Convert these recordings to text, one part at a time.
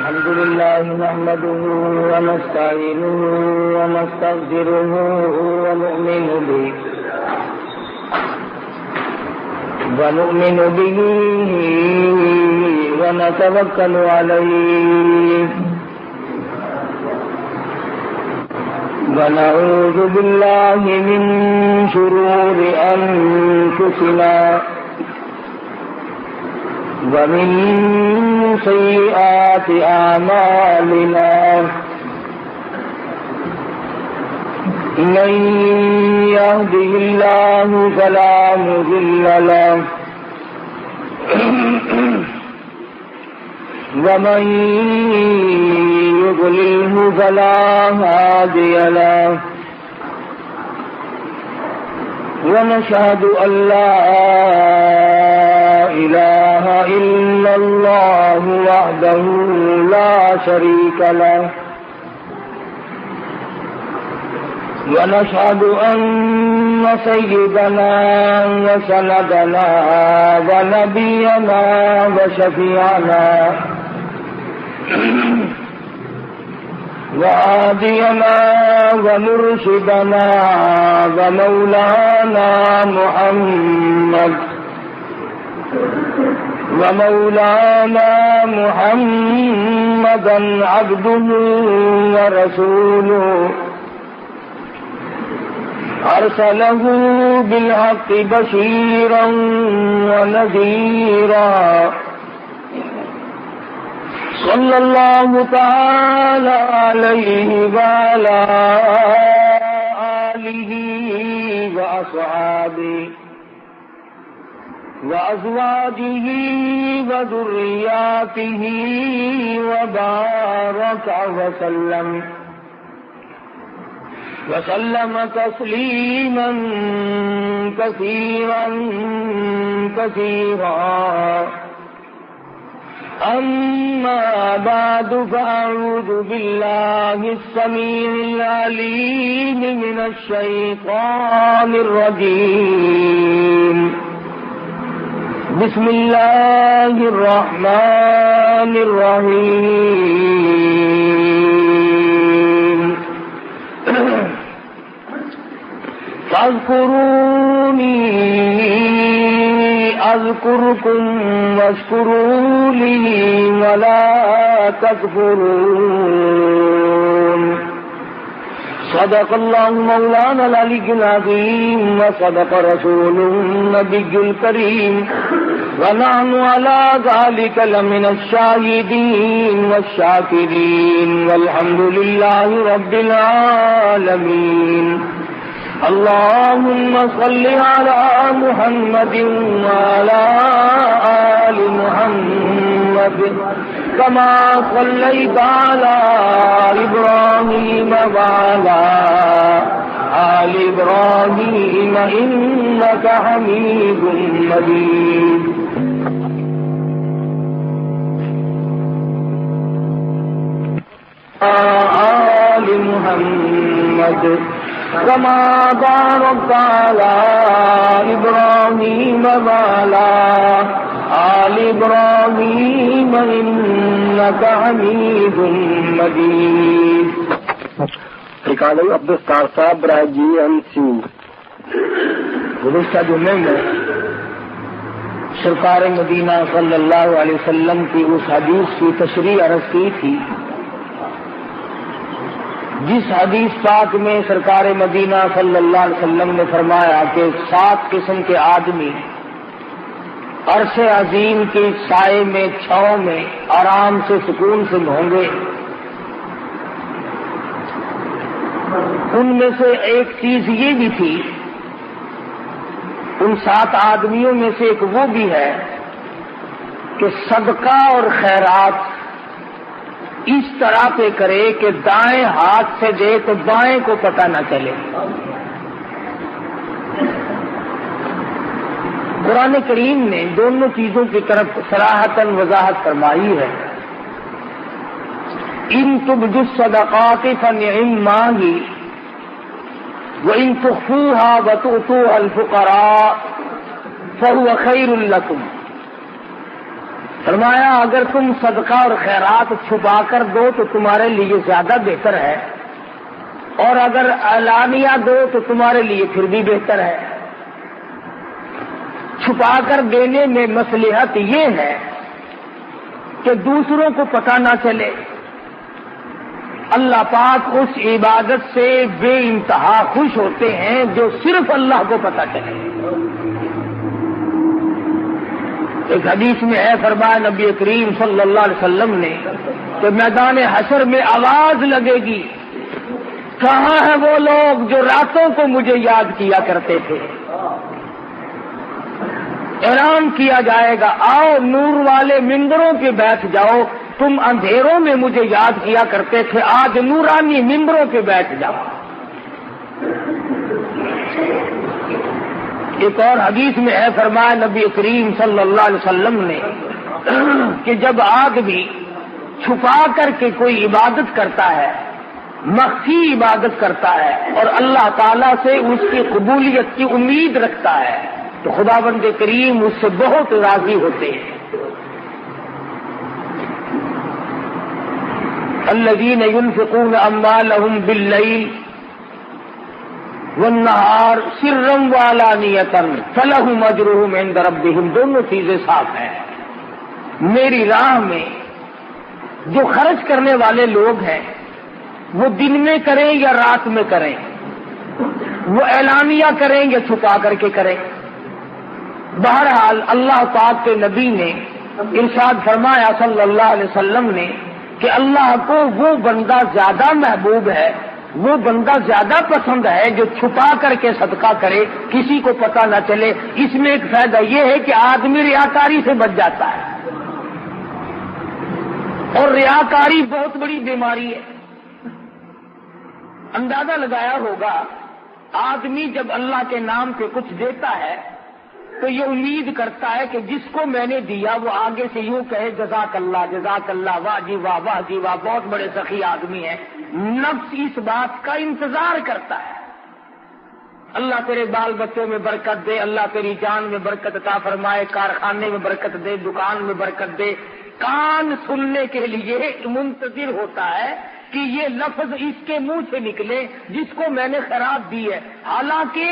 الحمد لله نحمده ونستعينه ونستغفره ونؤمن به ونتوكل عليه ونعوذ بالله من شرور أنفسنا ومن سيئات أعمالنا من يهده الله فلا مضل له ومن يضلله فلا هادي له ونشهد أن لا إله إلا الله وحده لا شريك له ونشهد أن سيدنا وسندنا ونبينا وشفيعنا وهادينا ومرشدنا ومولانا محمدا عبده ورسوله أرسله بالحق بشيرا ونذيرا صلى الله تعالى عليه وعلى آله وأصحابه وأزواجه وذرياته وبارك وسلم تسليما كثيرا أما بعد فأعوذ بالله السميع العليم من الشيطان الرجيم بسم الله الرحمن الرحيم فاذكروني أذكركم واشكروا لي ولا تكفرون صدق الله مولانا العلي العظيم وصدق رسوله النبي الكريم ونحن على ذلك لمن الشاهدين والشاكرين والحمد لله رب العالمين اللهم صل على محمد وعلى آل محمد كما صليت على إبراهيم وعلى آل إبراهيم إنك حميد مجيد آل محمد كما باركت على إبراهيم وعلى آل إبراهيم إنك حميد مجيد. ٹھکانہ عبدالستار صاحب برائے جی ایم سی. گزشتہ جمعے میں سرکار مدینہ صلی اللہ علیہ وسلم کی اس حدیث کی تشریح عرض کی تھی جس حدیث پاک میں سرکار مدینہ صلی اللہ علیہ وسلم نے فرمایا کہ 7 قسم کے آدمی عرش عظیم کے سائے میں چھاؤں میں آرام سے سکون سے ہوں گے. ان میں سے ایک چیز یہ بھی تھی، ان 7 آدمیوں میں سے ایک وہ بھی ہے کہ صدقہ اور خیرات اس طرح پہ کرے کہ دائیں ہاتھ سے دے تو بائیں کو پتہ نہ چلے. قرآن کریم نے دونوں چیزوں کی طرف صراحتاً وضاحت فرمائی ہے. ان تبدوا الصدقات فنعما ہی وان تخفوها وتؤتوها الفقراء فهو خير لكم فرمایا اگر تم صدقہ اور خیرات چھپا کر دو تو تمہارے لیے زیادہ بہتر ہے، اور اگر اعلانیہ دو تو تمہارے لیے پھر بھی بہتر ہے۔ چھپا کر دینے میں مصلحت یہ ہے کہ دوسروں کو پتہ نہ چلے۔ اللہ پاک اس عبادت سے بے انتہا خوش ہوتے ہیں جو صرف اللہ کو پتہ چلے۔ ایک حدیث میں ہے، فرمایا نبی کریم صلی اللہ علیہ وسلم نے کہ میدان حشر میں آواز لگے گی، کہاں ہیں وہ لوگ جو راتوں کو مجھے یاد کیا کرتے تھے؟ اعلان کیا جائے گا، آؤ نور والے ممبروں پہ بیٹھ جاؤ، تم اندھیروں میں مجھے یاد کیا کرتے تھے، آج نورانی ممبروں پہ بیٹھ جاؤ۔ ایک اور حدیث میں ہے، فرمایا نبی کریم صلی اللہ علیہ وسلم نے کہ جب آدمی چھپا کر کے کوئی عبادت کرتا ہے، مخفی عبادت کرتا ہے اور اللہ تعالیٰ سے اس کی قبولیت کی امید رکھتا ہے تو خداوند کریم اس سے بہت راضی ہوتے ہیں۔ الذین ينفقون اموالهم باللیل والنہار سرا وعلانیۃ فلہم اجرہم عند ربہم، دونوں چیزیں صاف ہیں۔ میری راہ میں جو خرچ کرنے والے لوگ ہیں وہ دن میں کریں یا رات میں کریں، وہ اعلانیہ کریں یا چھپا کر کے کریں، بہرحال اللہ پاک کے نبی نے ارشاد فرمایا صلی اللہ علیہ وسلم نے کہ اللہ کو وہ بندہ زیادہ محبوب ہے، وہ بندہ زیادہ پسند ہے جو چھپا کر کے صدقہ کرے، کسی کو پتہ نہ چلے۔ اس میں ایک فائدہ یہ ہے کہ آدمی ریاکاری سے بچ جاتا ہے، اور ریاکاری بہت بڑی بیماری ہے۔ اندازہ لگایا ہوگا، آدمی جب اللہ کے نام پہ کچھ دیتا ہے تو یہ امید کرتا ہے کہ جس کو میں نے دیا وہ آگے سے یوں کہے جزاک اللہ، واہ جی واہ، واہ جی واہ، بہت بڑے سخی آدمی ہیں۔ نفس اس بات کا انتظار کرتا ہے، اللہ تیرے بال بچوں میں برکت دے، اللہ تیری جان میں برکت عطا فرمائے، کارخانے میں برکت دے، دکان میں برکت دے۔ کان سننے کے لیے منتظر ہوتا ہے کہ یہ لفظ اس کے منہ سے نکلے جس کو میں نے خیرات دی ہے، حالانکہ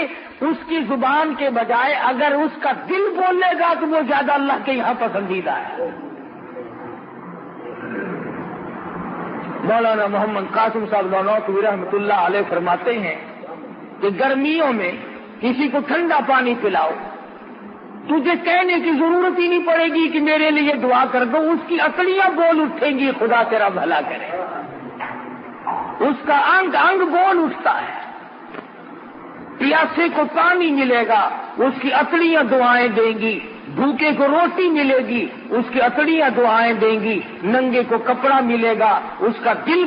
اس کی زبان کے بجائے اگر اس کا دل بولے گا تو وہ زیادہ اللہ کے یہاں پسندیدہ ہے۔ مولانا محمد قاسم صاحب نانوتوی رحمۃ اللہ علیہ فرماتے ہیں کہ گرمیوں میں کسی کو ٹھنڈا پانی پلاؤ، تجھے کہنے کی ضرورت ہی نہیں پڑے گی کہ میرے لیے دعا کر دو، اس کی عقلیاں بول اٹھیں گی خدا تیرا بھلا کرے، اس کا انگ انگ بول اٹھتا ہے۔ پیاسے کو پانی ملے گا، اس کی عقلیاں دعائیں دیں گی، بھوکے کو روٹی ملے گی، اس کی عقلیاں دعائیں دیں گی، ننگے کو کپڑا ملے گا، اس کا دل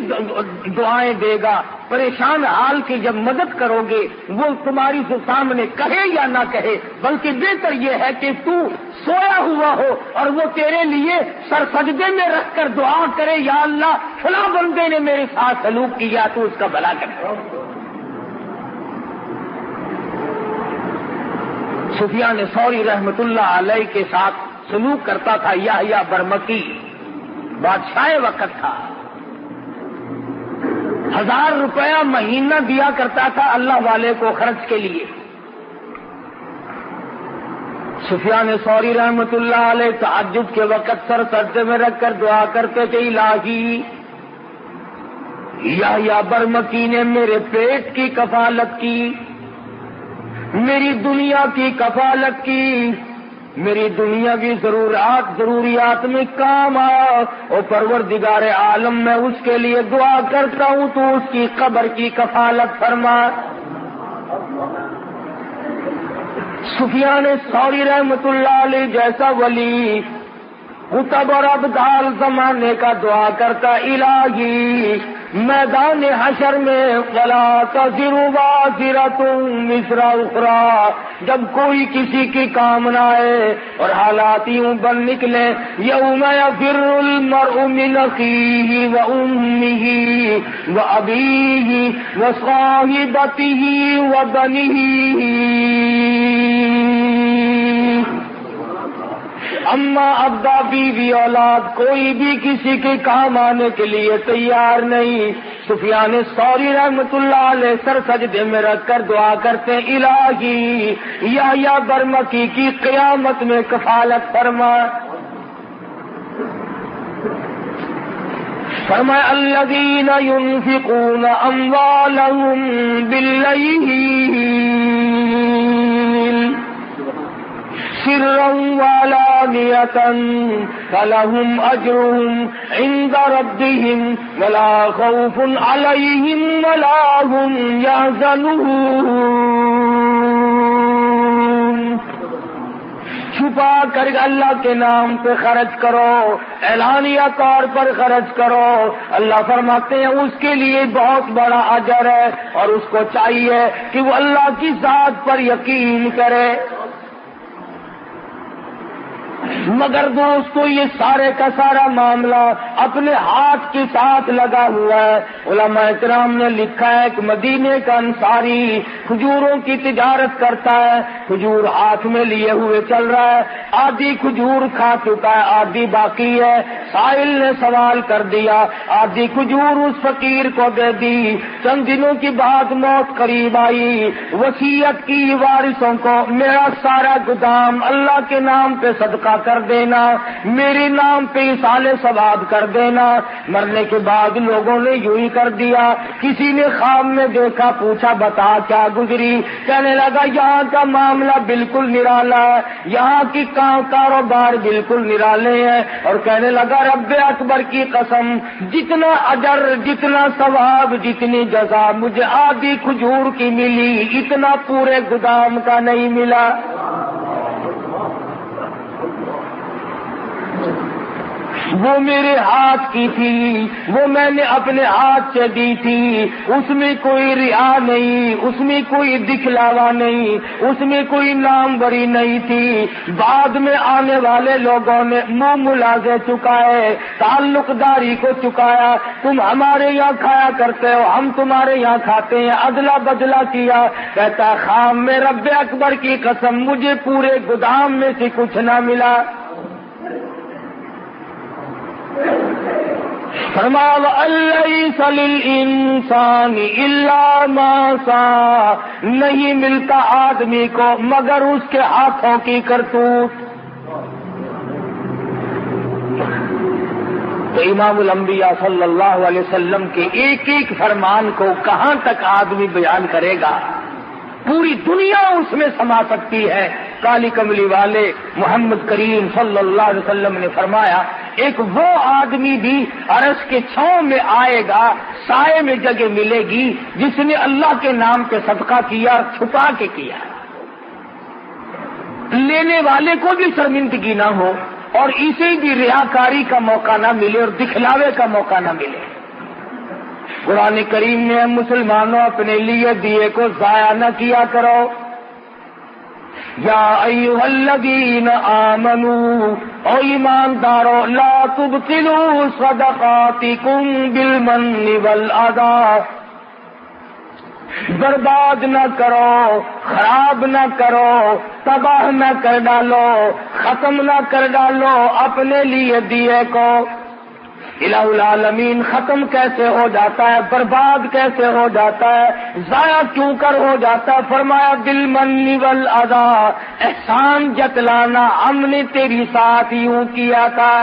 دعائیں دے گا۔ پریشان حال کی جب مدد کرو گے وہ تمہاری سامنے کہے یا نہ کہے، بلکہ بہتر یہ ہے کہ تو سویا ہوا ہو اور وہ تیرے لیے سر سجدے میں رکھ کر دعا کرے، یا اللہ فلاں بندے نے میرے ساتھ سلوک کیا تو اس کا بھلا کرے۔ سفیان ثوری رحمت اللہ علیہ کے ساتھ سلوک کرتا تھا یحییٰ برمکی، بادشاہ وقت تھا، 1000 روپیہ مہینہ دیا کرتا تھا اللہ والے کو خرچ کے لیے۔ سفیان ثوری رحمت اللہ علیہ تہجد کے وقت سر سجدے میں رکھ کر دعا کرتے تھے، الہی یحییٰ برمکی نے میرے پیٹ کی کفالت کی، میری دنیا کی کفالت کی، میری دنیا کی ضروریات میں کام آیا، اور پروردگار عالم میں اس کے لیے دعا کرتا ہوں تو اس کی قبر کی کفالت فرما۔ سفیان ثوری رحمت اللہ علیہ جیسا ولی قطب اور ابدال زمانے کا دعا کرتا، الہی میدان حشر میں ولا تزر وازرۃ وزر اخری، جب کوئی کسی کی کام نہ آئے اور حالات یوں بن نکلے، یوم یفر المرء من اخیہ وامہ وابیہ وصاحبتہ وبنیہ، اما ابدا بیوی اولاد کوئی بھی کسی کے کام آنے کے لیے تیار نہیں. سفیان ثوری رحمۃ اللہ علیہ سر سجدے میں رکھ کر دعا کرتے ہیں الہی یحییٰ برمکی کی قیامت میں کفالت فرما. فرمایا الذین ينفقون اموالهم باللیل سرا وعلانیۃ فلهم اجرهم عند ربهم ولا خوف علیہم ولا هم يحزنون. چھپا کر اللہ کے نام پہ خرچ کرو، اعلانیہ طور پر خرچ کرو. اللہ فرماتے ہیں اس کے لیے بہت بڑا اجر ہے اور اس کو چاہیے کہ وہ اللہ کی ذات پر یقین کرے. مگر دوستو یہ سارے کا سارا معاملہ اپنے ہاتھ کے ساتھ لگا ہوا ہے. علماء کرام نے لکھا ہے کہ مدینے کا انصاری کھجوروں کی تجارت کرتا ہے، کھجور ہاتھ میں لیے ہوئے چل رہا ہے، آدھی کھجور کھا چکا ہے، آدھی باقی ہے. سائل نے سوال کر دیا، آدھی کھجور اس فقیر کو دے دی. چند دنوں کی بعد موت قریب آئی، وصیت کی وارثوں کو میرا سارا گودام اللہ کے نام پہ صدقہ کر دینا، میرے نام پہ اصال ثواب کر دینا. مرنے کے بعد لوگوں نے یوں ہی کر دیا. کسی نے خواب میں دیکھا، پوچھا بتا کیا گزری، کہنے لگا یہاں کا معاملہ بالکل نرالا ہے، یہاں کی کاروبار بالکل نرالے ہیں. اور کہنے لگا رب اکبر کی قسم جتنا اجر جتنا ثواب جتنی جزا مجھے آدھی کھجور کی ملی اتنا پورے گودام کا نہیں ملا. وہ میرے ہاتھ کی تھی، وہ میں نے اپنے ہاتھ سے دی تھی، اس میں کوئی ریا نہیں، اس میں کوئی دکھلاوا نہیں، اس میں کوئی نام بری نہیں تھی. بعد میں آنے والے لوگوں نے منہ ملازے چکائے، تعلق داری کو چکایا. تم ہمارے یہاں کھایا کرتے ہو، ہم تمہارے یہاں کھاتے ہیں، ادلا بدلا کیا. کہتا خام میں رب اکبر کی قسم مجھے پورے گودام میں سے کچھ نہ ملا. فرمایا وَأَلَّيْسَ لِلْإِنسَانِ إِلَّا مَا سَعَى، نہیں ملتا آدمی کو مگر اس کے ہاتھوں کی کرتوت. تو امام الانبیاء صلی اللہ علیہ وسلم کے ایک ایک فرمان کو کہاں تک آدمی بیان کرے گا؟ پوری دنیا اس میں سما سکتی ہے. کالی کملی والے محمد کریم صلی اللہ علیہ وسلم نے فرمایا ایک وہ آدمی بھی عرش کے چھاؤں میں آئے گا، سائے میں جگہ ملے گی، جس نے اللہ کے نام پہ صدقہ کیا اور چھپا کے کیا، لینے والے کو بھی شرمندگی نہ ہو اور اسے بھی ریاکاری کا موقع نہ ملے اور دکھلاوے کا موقع نہ ملے. قرآن کریم نے مسلمانوں اپنے لیے دیے کو ضائع نہ کیا کرو. یا ایھا الذین آمنوا، او ایماندارو، لا تبطلوا صدقاتکم بالمن والأذى، برباد نہ کرو، خراب نہ کرو، تباہ نہ کر ڈالو، ختم نہ کر ڈالو اپنے لیے دیے کو. الہ العالمین ختم کیسے ہو جاتا ہے، برباد کیسے ہو جاتا ہے، ضائع کیوں کر ہو جاتا ہے؟ فرمایا بالمن والأذى، احسان جتلانا، ہم نے تیری ساتھ یوں کیا تھا.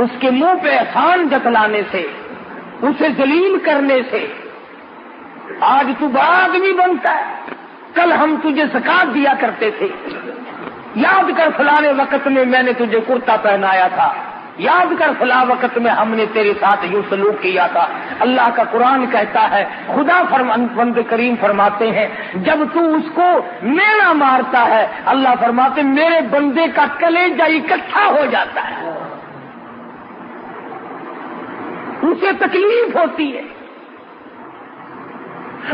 اس کے منہ پہ احسان جتلانے سے، اسے ذلیل کرنے سے آج تو بڑا آدمی بنتا ہے. کل ہم تجھے زکات دیا کرتے تھے، یاد کر فلاں وقت میں نے تجھے کرتا پہنایا تھا، یاد کر فلاں وقت میں ہم نے تیرے ساتھ یوں سلوک کیا تھا. اللہ کا قرآن کہتا ہے، خدا بند کریم فرماتے ہیں جب تو اس کو مینا مارتا ہے، اللہ فرماتے میرے بندے کا کلیجہ اکٹھا ہو جاتا ہے، اسے تکلیف ہوتی ہے.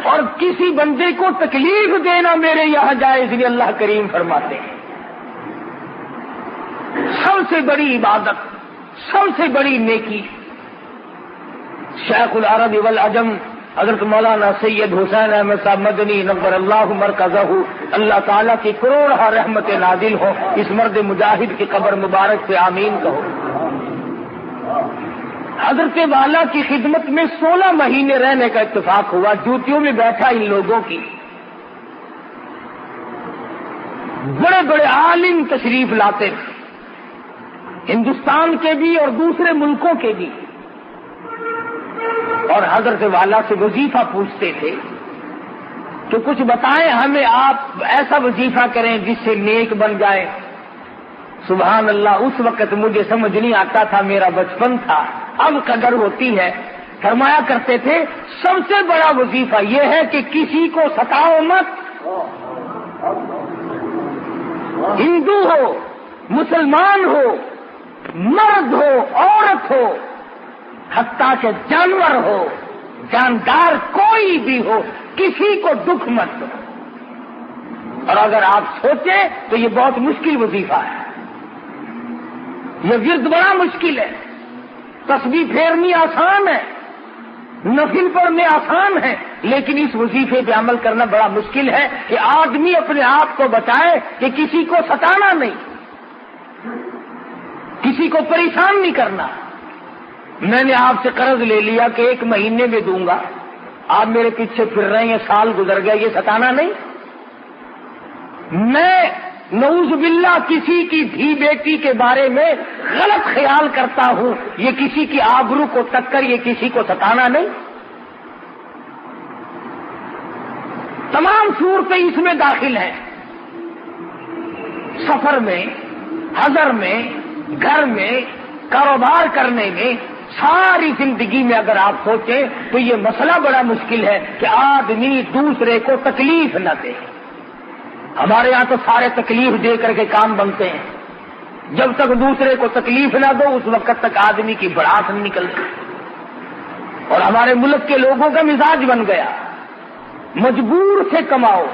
اور کسی بندے کو تکلیف دینا میرے یہاں جائز نہیں. اللہ کریم فرماتے ہیں سب سے بڑی عبادت، سب سے بڑی نیکی. شیخ العرب والعجم حضرت مولانا سید حسین احمد صاحب مدنی نور اللہ مرکزہ، اللہ تعالیٰ کی کروڑہ رحمت نازل ہو اس مرد مجاہد کی قبر مبارک پہ آمین کہو۔ حضرت والا کی خدمت میں 16 مہینے رہنے کا اتفاق ہوا، جوتیوں میں بیٹھا ان لوگوں کی، بڑے بڑے عالم تشریف لاتے تھے، ہندوستان کے بھی اور دوسرے ملکوں کے بھی، اور حضرت والا سے وظیفہ پوچھتے تھے کہ کچھ بتائیں ہمیں، آپ ایسا وظیفہ کریں جس سے نیک بن جائے۔ سبحان اللہ، اس وقت مجھے سمجھ نہیں آتا تھا، میرا بچپن تھا، اب قدر ہوتی ہے۔ فرمایا کرتے تھے سب سے بڑا وظیفہ یہ ہے کہ کسی کو ستاؤ مت، ہندو ہو، مسلمان ہو، مرد ہو، عورت ہو، حتیٰ کہ جانور ہو، جاندار کوئی بھی ہو، کسی کو دکھ مت دو۔ اور اگر آپ سوچیں تو یہ بہت مشکل وظیفہ ہے، یہ ورد بڑا مشکل ہے، تسبیح پھیرنی آسان ہے، نفل پڑھنے آسان ہے، لیکن اس وظیفے پہ عمل کرنا بڑا مشکل ہے کہ آدمی اپنے آپ کو بچائے کہ کسی کو ستانا نہیں، کسی کو پریشان نہیں کرنا۔ میں نے آپ سے قرض لے لیا کہ 1 مہینے میں دوں گا، آپ میرے پیچھے پھر رہے ہیں، سال گزر گیا، یہ ستانا نہیں۔ میں نعوذ باللہ کسی کی دھی بیٹی کے بارے میں غلط خیال کرتا ہوں، یہ کسی کی آبرو کو ٹکر، یہ کسی کو ستانا نہیں۔ تمام صورتیں اس میں داخل ہیں، سفر میں، حضر میں، گھر میں، کاروبار کرنے میں، ساری زندگی میں اگر آپ سوچیں تو یہ مسئلہ بڑا مشکل ہے کہ آدمی دوسرے کو تکلیف نہ دے۔ ہمارے یہاں تو سارے تکلیف دے کر کے کام بنتے ہیں، جب تک دوسرے کو تکلیف نہ دو اس وقت تک آدمی کی بڑھاس نہیں نکلتی۔ اور ہمارے ملک کے لوگوں کا مزاج بن گیا، مجبور سے کماؤ،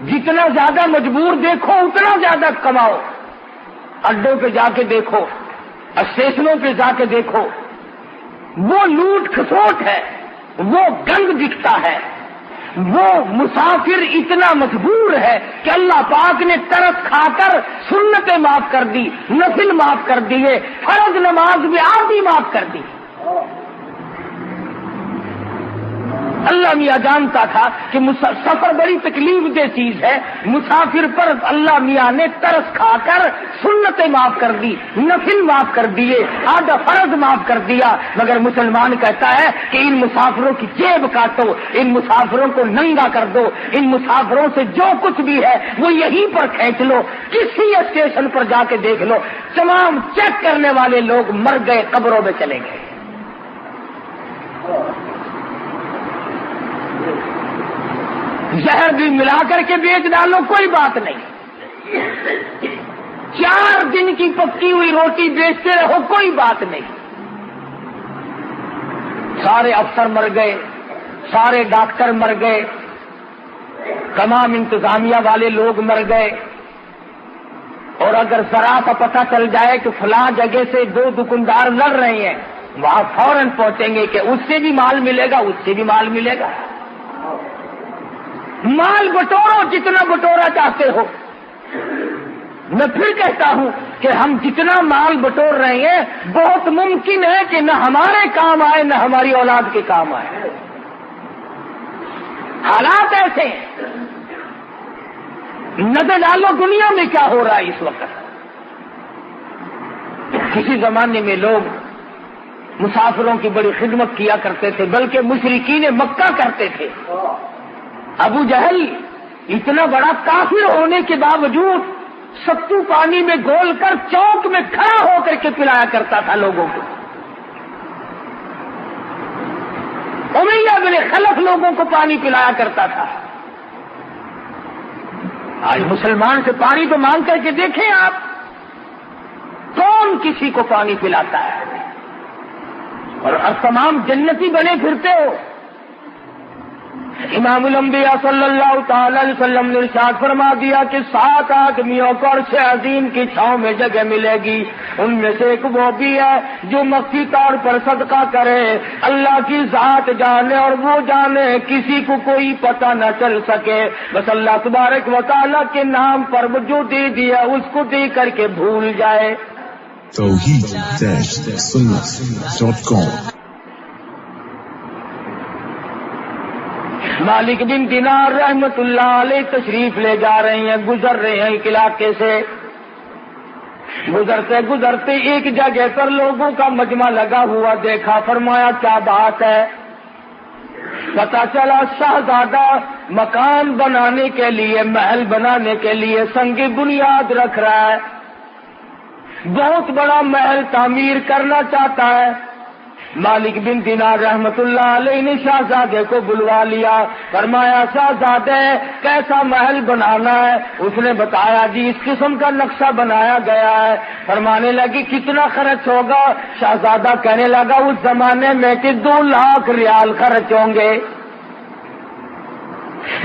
جتنا زیادہ مجبور دیکھو اتنا زیادہ کماؤ۔ اڈوں پہ جا کے دیکھو، اسٹیشنوں پہ جا کے دیکھو، وہ لوٹ کھسوٹ ہے، وہ گند دکھتا ہے، وہ مسافر اتنا مجبور ہے کہ اللہ پاک نے ترس کھا کر سنتیں معاف کر دی، نفل معاف کر دیے، فرض نماز بھی آدھی معاف کر دی۔ اللہ میاں جانتا تھا کہ سفر بڑی تکلیف دہ چیز ہے، مسافر پر اللہ میاں نے ترس کھا کر سنتیں معاف کر دی، نفل معاف کر دیے، آدھا فرض معاف کر دیا، مگر مسلمان کہتا ہے کہ ان مسافروں کی جیب کاٹو، ان مسافروں کو ننگا کر دو، ان مسافروں سے جو کچھ بھی ہے وہ یہیں پر کھینچ لو، کسی اسٹیشن پر جا کے دیکھ لو، تمام چیک کرنے والے لوگ مر گئے، قبروں میں چلے گئے۔ زہر بھی ملا کر کے بیچ ڈالو کوئی بات نہیں، 4 دن کی پکی ہوئی روٹی بیچتے رہو کوئی بات نہیں۔ سارے افسر مر گئے، سارے ڈاکٹر مر گئے، تمام انتظامیہ والے لوگ مر گئے، اور اگر ذرا سا پتہ چل جائے کہ فلاں جگہ سے 2 دکاندار لڑ رہے ہیں، وہاں فوراً پہنچیں گے کہ اس سے بھی مال ملے گا، اس سے بھی مال ملے گا۔ مال بٹورو جتنا بٹورا چاہتے ہو۔ میں پھر کہتا ہوں کہ ہم جتنا مال بٹور رہے ہیں بہت ممکن ہے کہ نہ ہمارے کام آئے نہ ہماری اولاد کے کام آئے۔ حالات ایسے ہیں، نظر ڈالو دنیا میں کیا ہو رہا ہے اس وقت۔ کسی زمانے میں لوگ مسافروں کی بڑی خدمت کیا کرتے تھے، بلکہ مشرکین مکہ کرتے تھے۔ ابو جہل اتنا بڑا کافر ہونے کے باوجود ستو پانی میں گھول کر چوک میں کھڑا ہو کر کے پلایا کرتا تھا لوگوں کو۔ امیہ بن خلف لوگوں کو پانی پلایا کرتا تھا۔ آج مسلمان سے پانی تو مانگ کر کے دیکھیں آپ، کون کسی کو پانی پلاتا ہے؟ اور تمام جنتی بنے پھرتے ہو، امام الانبیاء صلی اللہ تعالی علیہ وسلم نے ارشاد فرما دیا کہ 7 آدمیوں کو عرش عظیم کی چھاؤں میں جگہ ملے گی، ان میں سے ایک وہ بھی ہے جو مخفی طور پر صدقہ کرے، اللہ کی ذات جانے اور وہ جانے، کسی کو کوئی پتہ نہ چل سکے، بس اللہ تبارک و تعالیٰ کے نام پر وہ جو دے دیا اس کو دے کر کے بھول جائے۔ توحید-سنت.com مالک بن دینار رحمت اللہ علیہ تشریف لے جا رہے ہیں، گزر رہے ہیں ایک علاقے سے، گزرتے گزرتے ایک جگہ پر لوگوں کا مجمع لگا ہوا دیکھا، فرمایا کیا بات ہے؟ پتا چلا شہزادہ مکان بنانے کے لیے، محل بنانے کے لیے سنگ بنیاد رکھ رہا ہے، بہت بڑا محل تعمیر کرنا چاہتا ہے۔ مالک بن دینار رحمت اللہ علیہ نے شہزادے کو بلوا لیا، فرمایا شہزادے کیسا محل بنانا ہے؟ اس نے بتایا جی اس قسم کا نقشہ بنایا گیا ہے۔ فرمانے لگی کتنا خرچ ہوگا؟ شہزادہ کہنے لگا اس زمانے میں کہ 2 لاکھ ریال خرچ ہوں گے۔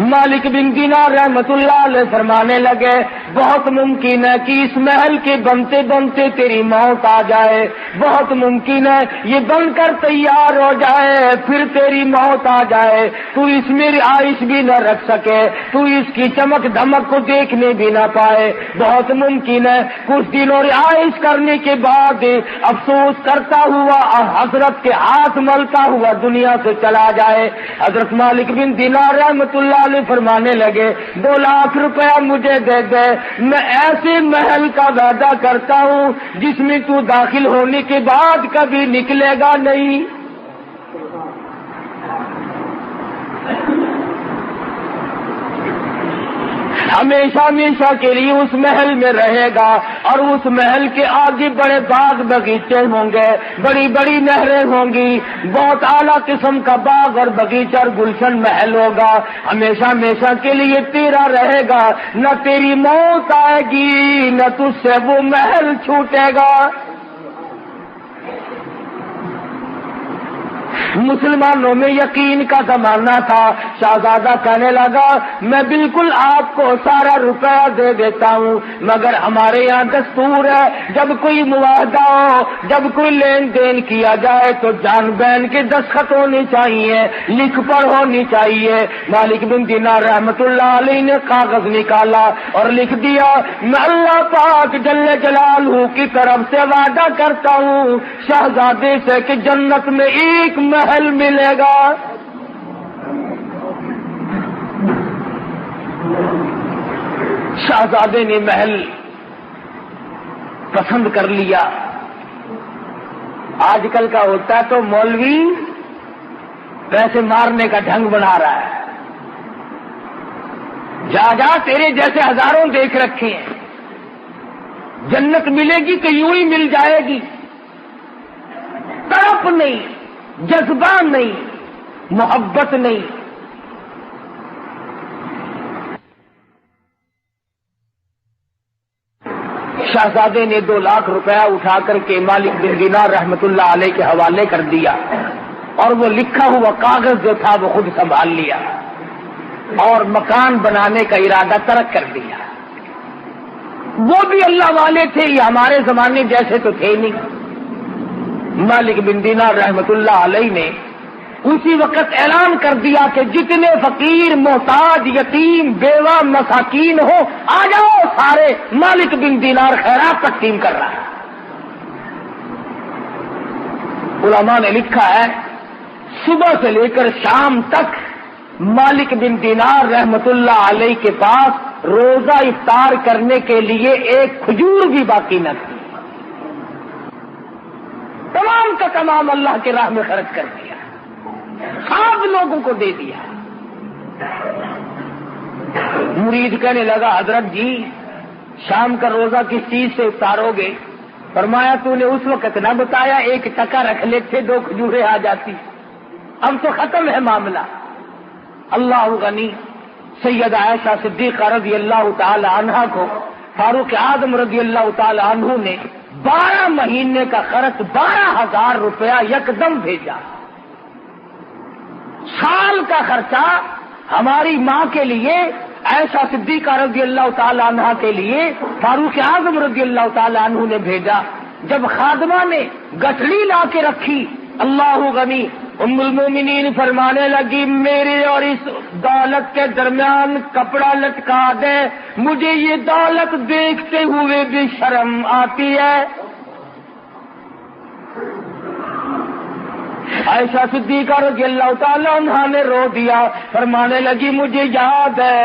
مالک بن دینار رحمت اللہ علیہ فرمانے لگے بہت ممکن ہے کہ اس محل کے بنتے بنتے تیری موت آ جائے، بہت ممکن ہے یہ بن کر تیار ہو جائے پھر تیری موت آ جائے، تو اس میں رہائش بھی نہ رکھ سکے، تو اس کی چمک دھمک کو دیکھنے بھی نہ پائے، بہت ممکن ہے کچھ دنوں رہائش کرنے کے بعد افسوس کرتا ہوا حضرت کے ہاتھ ملتا ہوا دنیا سے چلا جائے۔ حضرت مالک بن دینار رحمت اللہ علیہ فرمانے لگے 2 لاکھ روپیہ مجھے دے دے، میں ایسے محل کا وعدہ کرتا ہوں جس میں تو داخل ہونے کے بعد کبھی نکلے گا نہیں۔ ہمیشہ ہمیشہ کے لیے اس محل میں رہے گا، اور اس محل کے آگے بڑے باغ باغیچے ہوں گے، بڑی بڑی نہریں ہوں گی، بہت اعلیٰ قسم کا باغ اور باغیچہ اور گلشن محل ہوگا، ہمیشہ ہمیشہ کے لیے تیرا رہے گا، نہ تیری موت آئے گی نہ تجھ سے وہ محل چھوٹے گا۔ مسلمانوں میں یقین کا زمانہ تھا، شہزادہ کہنے لگا میں بالکل آپ کو سارا روپیہ دے دیتا ہوں، مگر ہمارے یہاں دستور ہے جب کوئی معاہدہ ہو، جب کوئی لین دین کیا جائے تو جان بین کے دستخط ہونی چاہیے، لکھ پڑھ ہونی چاہیے۔ مالک بن دینار رحمت اللہ علیہ نے کاغذ نکالا اور لکھ دیا میں اللہ پاک جل جلالہ کی طرف سے وعدہ کرتا ہوں شہزادے سے کہ جنت میں ایک محل ملے گا۔ شہزادے نے محل پسند کر لیا۔ آج کل کا ہوتا ہے تو مولوی پیسے مارنے کا ڈھنگ بنا رہا ہے، جا جا تیرے جیسے ہزاروں دیکھ رکھے ہیں، جنت ملے گی کہ یوں ہی مل جائے گی، تڑپ نہیں، جذبہ نہیں، محبت نہیں۔ شہزادے نے 2 لاکھ روپیہ اٹھا کر کے مالک بن دینار رحمت اللہ علیہ کے حوالے کر دیا، اور وہ لکھا ہوا کاغذ جو تھا وہ خود سنبھال لیا، اور مکان بنانے کا ارادہ ترک کر دیا۔ وہ بھی اللہ والے تھے، یہ ہمارے زمانے جیسے تو تھے نہیں۔ مالک بن دینار رحمت اللہ علیہ نے اسی وقت اعلان کر دیا کہ جتنے فقیر محتاج یتیم بیوہ مساکین ہو آ جاؤ سارے، مالک بن دینار خیرات تقسیم کر رہا ہے۔ علماء نے لکھا ہے صبح سے لے کر شام تک مالک بن دینار رحمت اللہ علیہ کے پاس روزہ افطار کرنے کے لیے ایک کھجور بھی باقی نہ تھی، تمام کا تمام اللہ کے راہ میں خرچ کر دیا، سب لوگوں کو دے دیا۔ مرید کہنے لگا حضرت جی شام کا روزہ کس چیز سے افطارو گے؟ فرمایا تو نے اس وقت نہ بتایا، 1 ٹکا رکھ لیتے 2 کھجوریں آ جاتی، اب تو ختم ہے معاملہ۔ اللہ غنی سید عائشہ صدیقہ رضی اللہ تعالی عنہا کو فاروق اعظم رضی اللہ تعالی عنہ نے 12 مہینے کا خرچ 12,000 روپیہ یکدم بھیجا۔ سال کا خرچہ ہماری ماں کے لیے عائشہ صدیقہ رضی اللہ تعالی عنہ کے لیے فاروق اعظم رضی اللہ تعالی عنہ نے بھیجا. جب خادمہ نے گٹھڑی لا کے رکھی، اللہ غنی، ام المومنین فرمانے لگی میرے اور اس دولت کے درمیان کپڑا لٹکا دے، مجھے یہ دولت دیکھتے ہوئے بھی شرم آتی ہے. عائشہ صدیقہ رضی اللہ تعالی عنہا نے رو دیا، فرمانے لگی مجھے یاد ہے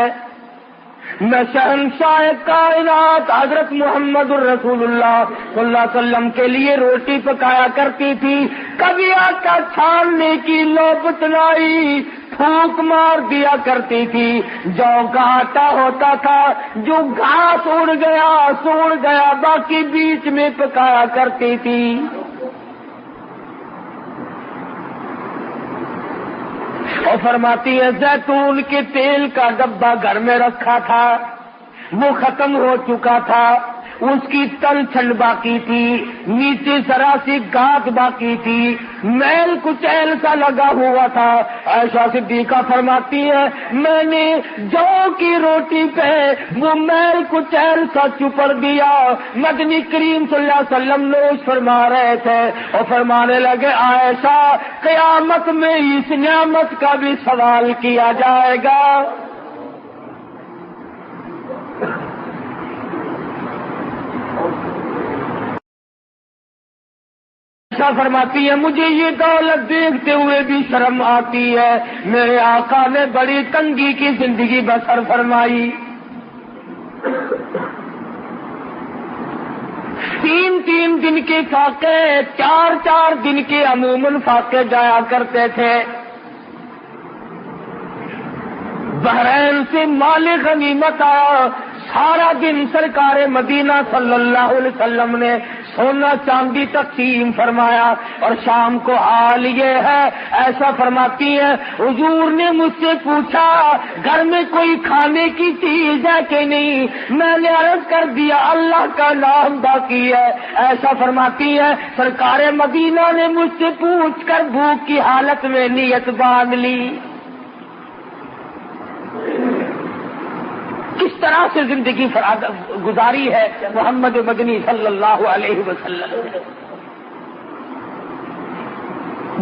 میں شہنشاہ کائنات حضرت محمد الرسول اللہ صلی اللہ علیہ وسلم کے لیے روٹی پکایا کرتی تھی، کبھی آٹا چھاننے کی نوبت لائی پھونک مار دیا کرتی تھی، جو کا آٹا ہوتا تھا جو گھاس اڑ گیا سوڑ گیا باقی بیچ میں پکایا کرتی تھی. اور فرماتی ہے زیتون کے تیل کا ڈبہ گھر میں رکھا تھا، وہ ختم ہو چکا تھا، اس کی تل چھنڈ باقی تھی، نیچے ذرا سی گاٹ باقی تھی، میل کچیل سا لگا ہوا تھا. عائشہ صدیقہ فرماتی ہے میں نے جو کی روٹی پہ وہ میل کچیل سا چپڑ دیا. مدنی کریم صلی اللہ علیہ وسلم نوش فرما رہے تھے اور فرمانے لگے عائشہ قیامت میں اس نعمت کا بھی سوال کیا جائے گا. فرماتی ہے مجھے یہ دولت دیکھتے ہوئے بھی شرم آتی ہے. میرے آقا نے بڑی تنگی کی زندگی بسر فرمائی. 3 دن کے فاقے 4 دن کے عموماً فاقے جایا کرتے تھے. بحرین سے مال غنیمت آیا، سارا دن سرکار مدینہ صلی اللہ علیہ وسلم نے سونا چاندی تقسیم فرمایا. اور شام کو حال یہ ہے، ایسا فرماتی ہے حضور نے مجھ سے پوچھا گھر میں کوئی کھانے کی چیز ہے کہ نہیں، میں نے عرض کر دیا اللہ کا نام باقی ہے. ایسا فرماتی ہے سرکار مدینہ نے مجھ سے پوچھ کر بھوک کی حالت میں نیت باندھ لی. کس طرح سے زندگی گزاری ہے محمد مدنی صلی اللہ علیہ وسلم.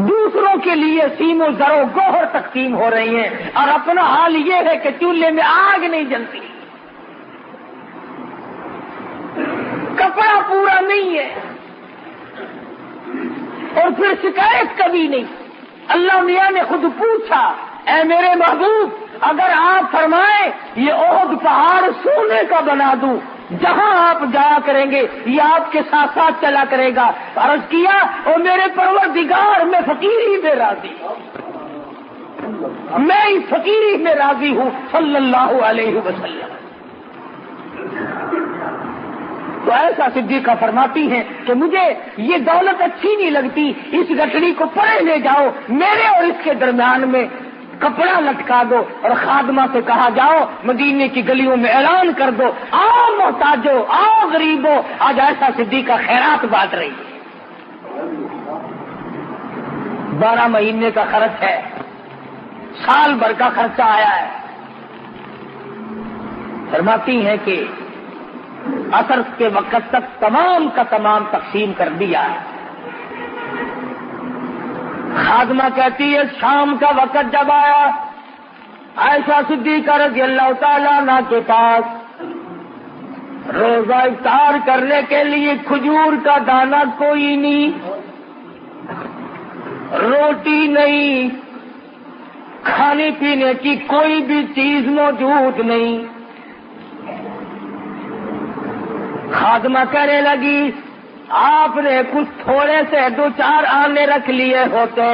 دوسروں کے لیے سیم و زر و گوہر تقسیم ہو رہی ہیں اور اپنا حال یہ ہے کہ چولہے میں آگ نہیں جلتی، کپڑا پورا نہیں ہے اور پھر شکایت کبھی نہیں. اللہ میاں نے خود پوچھا اے میرے محبوب اگر آپ فرمائیں یہ احد پہاڑ سونے کا بنا دوں، جہاں آپ جایا کریں گے یہ آپ کے ساتھ ساتھ چلا کرے گا. عرض کیا اور میرے پروردگار میں فقیری میں راضی ہوں، میں اس فقیری میں راضی ہوں صلی اللہ علیہ وسلم. تو ایسا صدیقہ فرماتی ہیں کہ مجھے یہ دولت اچھی نہیں لگتی، اس گٹھڑی کو پڑے لے جاؤ، میرے اور اس کے درمیان میں کپڑا لٹکا دو اور خادمہ سے کہا جاؤ مدینے کی گلیوں میں اعلان کر دو آؤ محتاجو آؤ غریبو، آج ایسا صدیقہ خیرات بانٹ رہی ہے. 12 مہینے کا خرچ ہے، سال بھر کا خرچہ آیا ہے. فرماتی ہیں کہ عصر کے وقت تک تمام کا تمام تقسیم کر دیا. خادمہ کہتی ہے شام کا وقت جب آیا عائشہ صدیقہ رضی اللہ تعالیٰ عنہ کے پاس روزہ افطار کرنے کے لیے کھجور کا دانہ کوئی نہیں، روٹی نہیں، کھانے پینے کی کوئی بھی چیز موجود نہیں. خادمہ کہنے لگی آپ نے کچھ تھوڑے سے 2-4 آنے رکھ لیے ہوتے،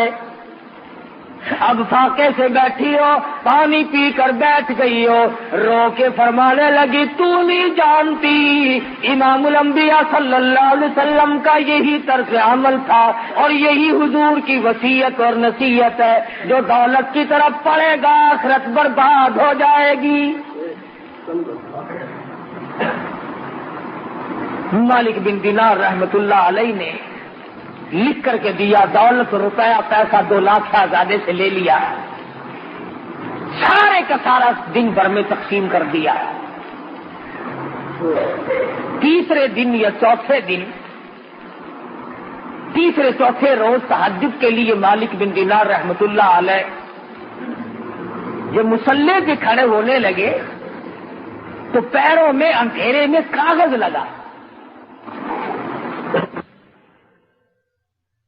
اب فاقے سے بیٹھی ہو پانی پی کر بیٹھ گئی ہو. رو کے فرمانے لگی تو نہیں جانتی امام الانبیاء صلی اللہ علیہ وسلم کا یہی طرز عمل تھا اور یہی حضور کی وصیت اور نصیحت ہے، جو دولت کی طرف پڑے گا آخرت برباد ہو جائے گی. مالک بن دینار رحمت اللہ علیہ نے لکھ کر کے دیا، دولت روپیہ پیسہ 2 لاکھ شہزادے سے لے لیا، سارے کا سارا دن بھر میں تقسیم کر دیا. تیسرے دن یا چوتھے دن، تیسرے چوتھے روز تہجد کے لیے مالک بن دینار رحمت اللہ علیہ جب مصلی پہ کھڑے ہونے لگے تو پیروں میں اندھیرے میں کاغذ لگا.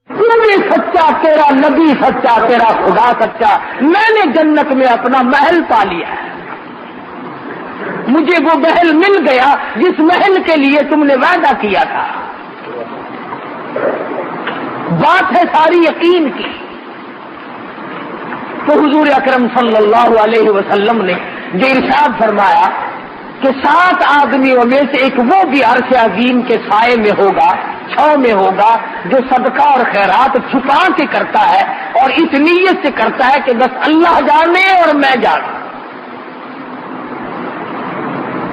تو بھی سچا تیرا نبی سچا، تیرا خدا سچا، میں نے جنت میں اپنا محل پا لیا ہے. مجھے وہ محل مل گیا جس محل کے لیے تم نے وعدہ کیا تھا. بات ہے ساری یقین کی. تو حضور اکرم صلی اللہ علیہ وسلم نے جو ارشاد فرمایا کہ 7 آدمیوں میں سے ایک وہ بھی عرش عظیم کے سائے میں ہوگا، چھاؤں میں ہوگا، جو صدقہ اور خیرات چھپا کے کرتا ہے اور اس نیت سے کرتا ہے کہ بس اللہ جانے اور میں جانوں.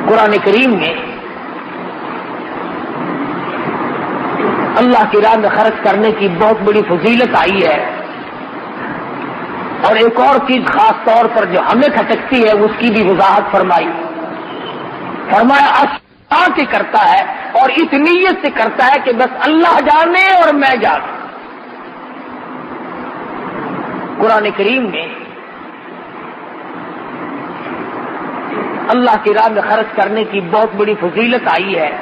قرآن کریم میں اللہ کی راہ میں خرچ کرنے کی بہت بڑی فضیلت آئی ہے. اور ایک اور چیز خاص طور پر جو ہمیں کھٹکتی ہے اس کی بھی وضاحت فرمائی. فرمایا اچھا کے کرتا ہے اور اس نیت سے کرتا ہے کہ بس اللہ جانے اور میں جانوں. قرآن کریم میں اللہ کی راہ میں خرچ کرنے کی بہت بڑی فضیلت آئی ہے.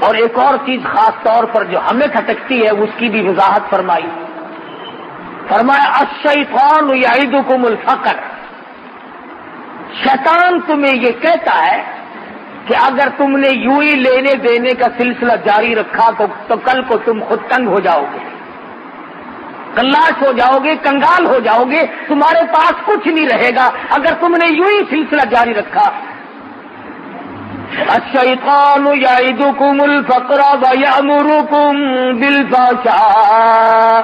اور ایک اور چیز خاص طور پر جو ہمیں کھٹکتی ہے اس کی بھی وضاحت فرمائی. فرمایا الشیطان یعدکم الفقر، شیطان تمہیں یہ کہتا ہے کہ اگر تم نے یوں ہی لینے دینے کا سلسلہ جاری رکھا تو کل کو تم خود تنگ ہو جاؤ گے، کلاش ہو جاؤ گے، کنگال ہو جاؤ گے، تمہارے پاس کچھ نہیں رہے گا اگر تم نے یوں ہی سلسلہ جاری رکھا. الشیطان یعدکم الفقر ویأمرکم بالفحشاء،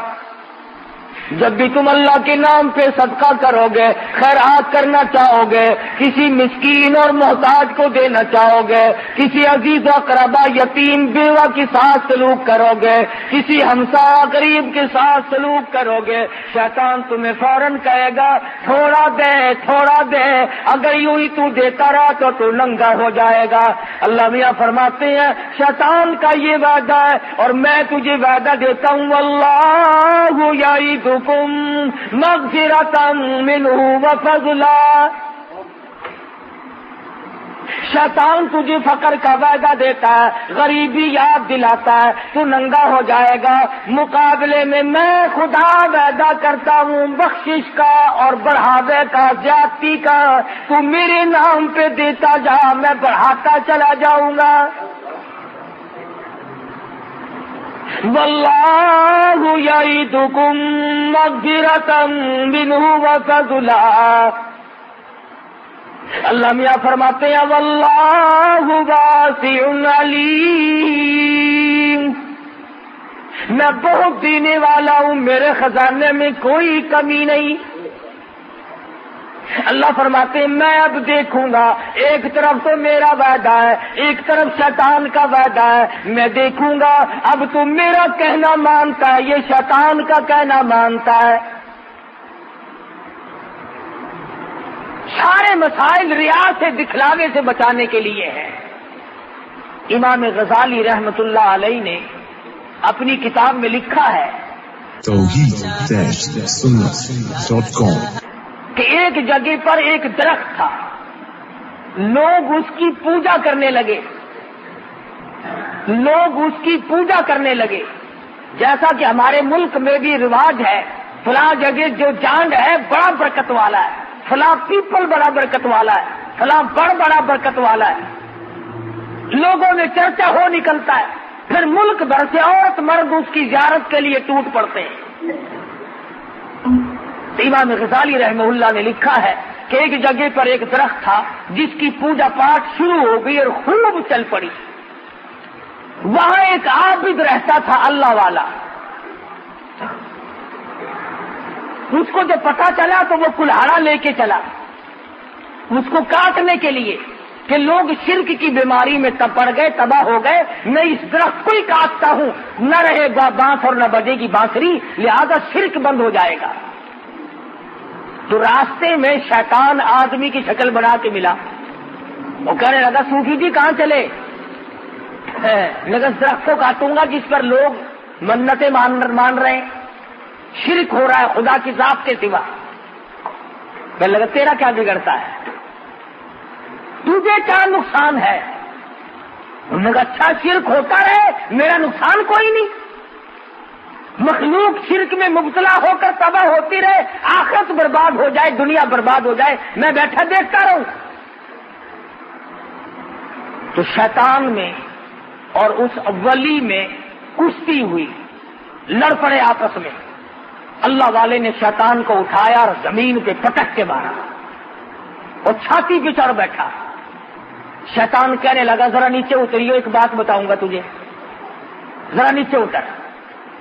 جب بھی تم اللہ کے نام پہ صدقہ کرو گے، خیرات کرنا چاہو گے، کسی مسکین اور محتاج کو دینا چاہو گے، کسی عزیز و اقربا یتیم بیوہ کے ساتھ سلوک کرو گے، کسی ہمسایہ قریب کے ساتھ سلوک کرو گے، شیطان تمہیں فوراً کہے گا تھوڑا دے تھوڑا دے، اگر یوں ہی تو دیتا رہا تو ننگا ہو جائے گا. اللہ میاں فرماتے ہیں شیطان کا یہ وعدہ ہے اور میں تجھے وعدہ دیتا ہوں واللہ یعدکم مغفرۃ منہ وفضلا. شیطان تجھے فقر کا وعدہ دیتا ہے، غریبی یاد دلاتا ہے، تو ننگا ہو جائے گا. مقابلے میں خدا وعدہ کرتا ہوں بخشش کا اور بڑھاوے کا، زیادتی کا. تو میرے نام پہ دیتا جا، میں بڑھاتا چلا جاؤں گا. واللہ یعدکم مغفرۃ منہ وفضلا. اللہ میاں فرماتے ہیں واللہ واسع علیم، میں بہت دینے والا ہوں، میرے خزانے میں کوئی کمی نہیں. اللہ فرماتے ہیں میں اب دیکھوں گا، ایک طرف تو میرا وعدہ ہے، ایک طرف شیطان کا وعدہ ہے، میں دیکھوں گا اب تو میرا کہنا مانتا ہے، یہ شیطان کا کہنا مانتا ہے. سارے مسائل ریا سے، دکھلاوے سے بچانے کے لیے ہیں. امام غزالی رحمت اللہ علیہ نے اپنی کتاب میں لکھا ہے توحید-سنت.com کہ ایک جگہ پر ایک درخت تھا، لوگ اس کی پوجا کرنے لگے، لوگ اس کی پوجا کرنے لگے. جیسا کہ ہمارے ملک میں بھی رواج ہے، فلاں جگہ جو جانڈ ہے بڑا برکت والا ہے، فلاں پیپل بڑا برکت والا ہے، فلاں بڑا برکت والا ہے. لوگوں میں چرچا ہو نکلتا ہے، پھر ملک بھر سے عورت مرد اس کی زیارت کے لیے ٹوٹ پڑتے ہیں. امام غزالی رحمہ اللہ نے لکھا ہے کہ ایک جگہ پر ایک درخت تھا جس کی پوجا پاٹ شروع ہو گئی اور خوب چل پڑی. وہاں ایک عابد رہتا تھا اللہ والا. اس کو جب پتا چلا تو وہ کلہاڑا لے کے چلا اس کو کاٹنے کے لیے کہ لوگ شرک کی بیماری میں پڑ گئے، تباہ ہو گئے، میں اس درخت کو ہی کاٹتا ہوں، نہ رہے گا بانس اور نہ بجے گی بانسری، لہذا شرک بند ہو جائے گا. تو راستے میں شیطان آدمی کی شکل بنا کے ملا. وہ کہنے لگا صوفی جی کہاں چلے؟ لگا درخت کو کاٹوں گا جس پر لوگ منتیں مان رہے ہیں, شرک ہو رہا ہے خدا کی ذات کے سوا. کہنے لگا تیرا کیا بگڑتا ہے, تجھے کیا نقصان ہے؟ انہوں نے کہا اچھا شرک ہوتا رہے, میرا نقصان کوئی نہیں. مخلوق شرک میں مبتلا ہو کر تباہ ہوتی رہے, آخرت برباد ہو جائے, دنیا برباد ہو جائے, میں بیٹھا دیکھتا رہوں. تو شیطان میں اور اس ولی میں کشتی ہوئی, لڑ پڑے آپس میں. اللہ والے نے شیطان کو اٹھایا اور زمین پہ پٹک کے مارا, اور چھاتی پہ چڑھ بیٹھا. شیطان کہنے لگا ذرا نیچے اتریو, ایک بات بتاؤں گا تجھے, ذرا نیچے اتر.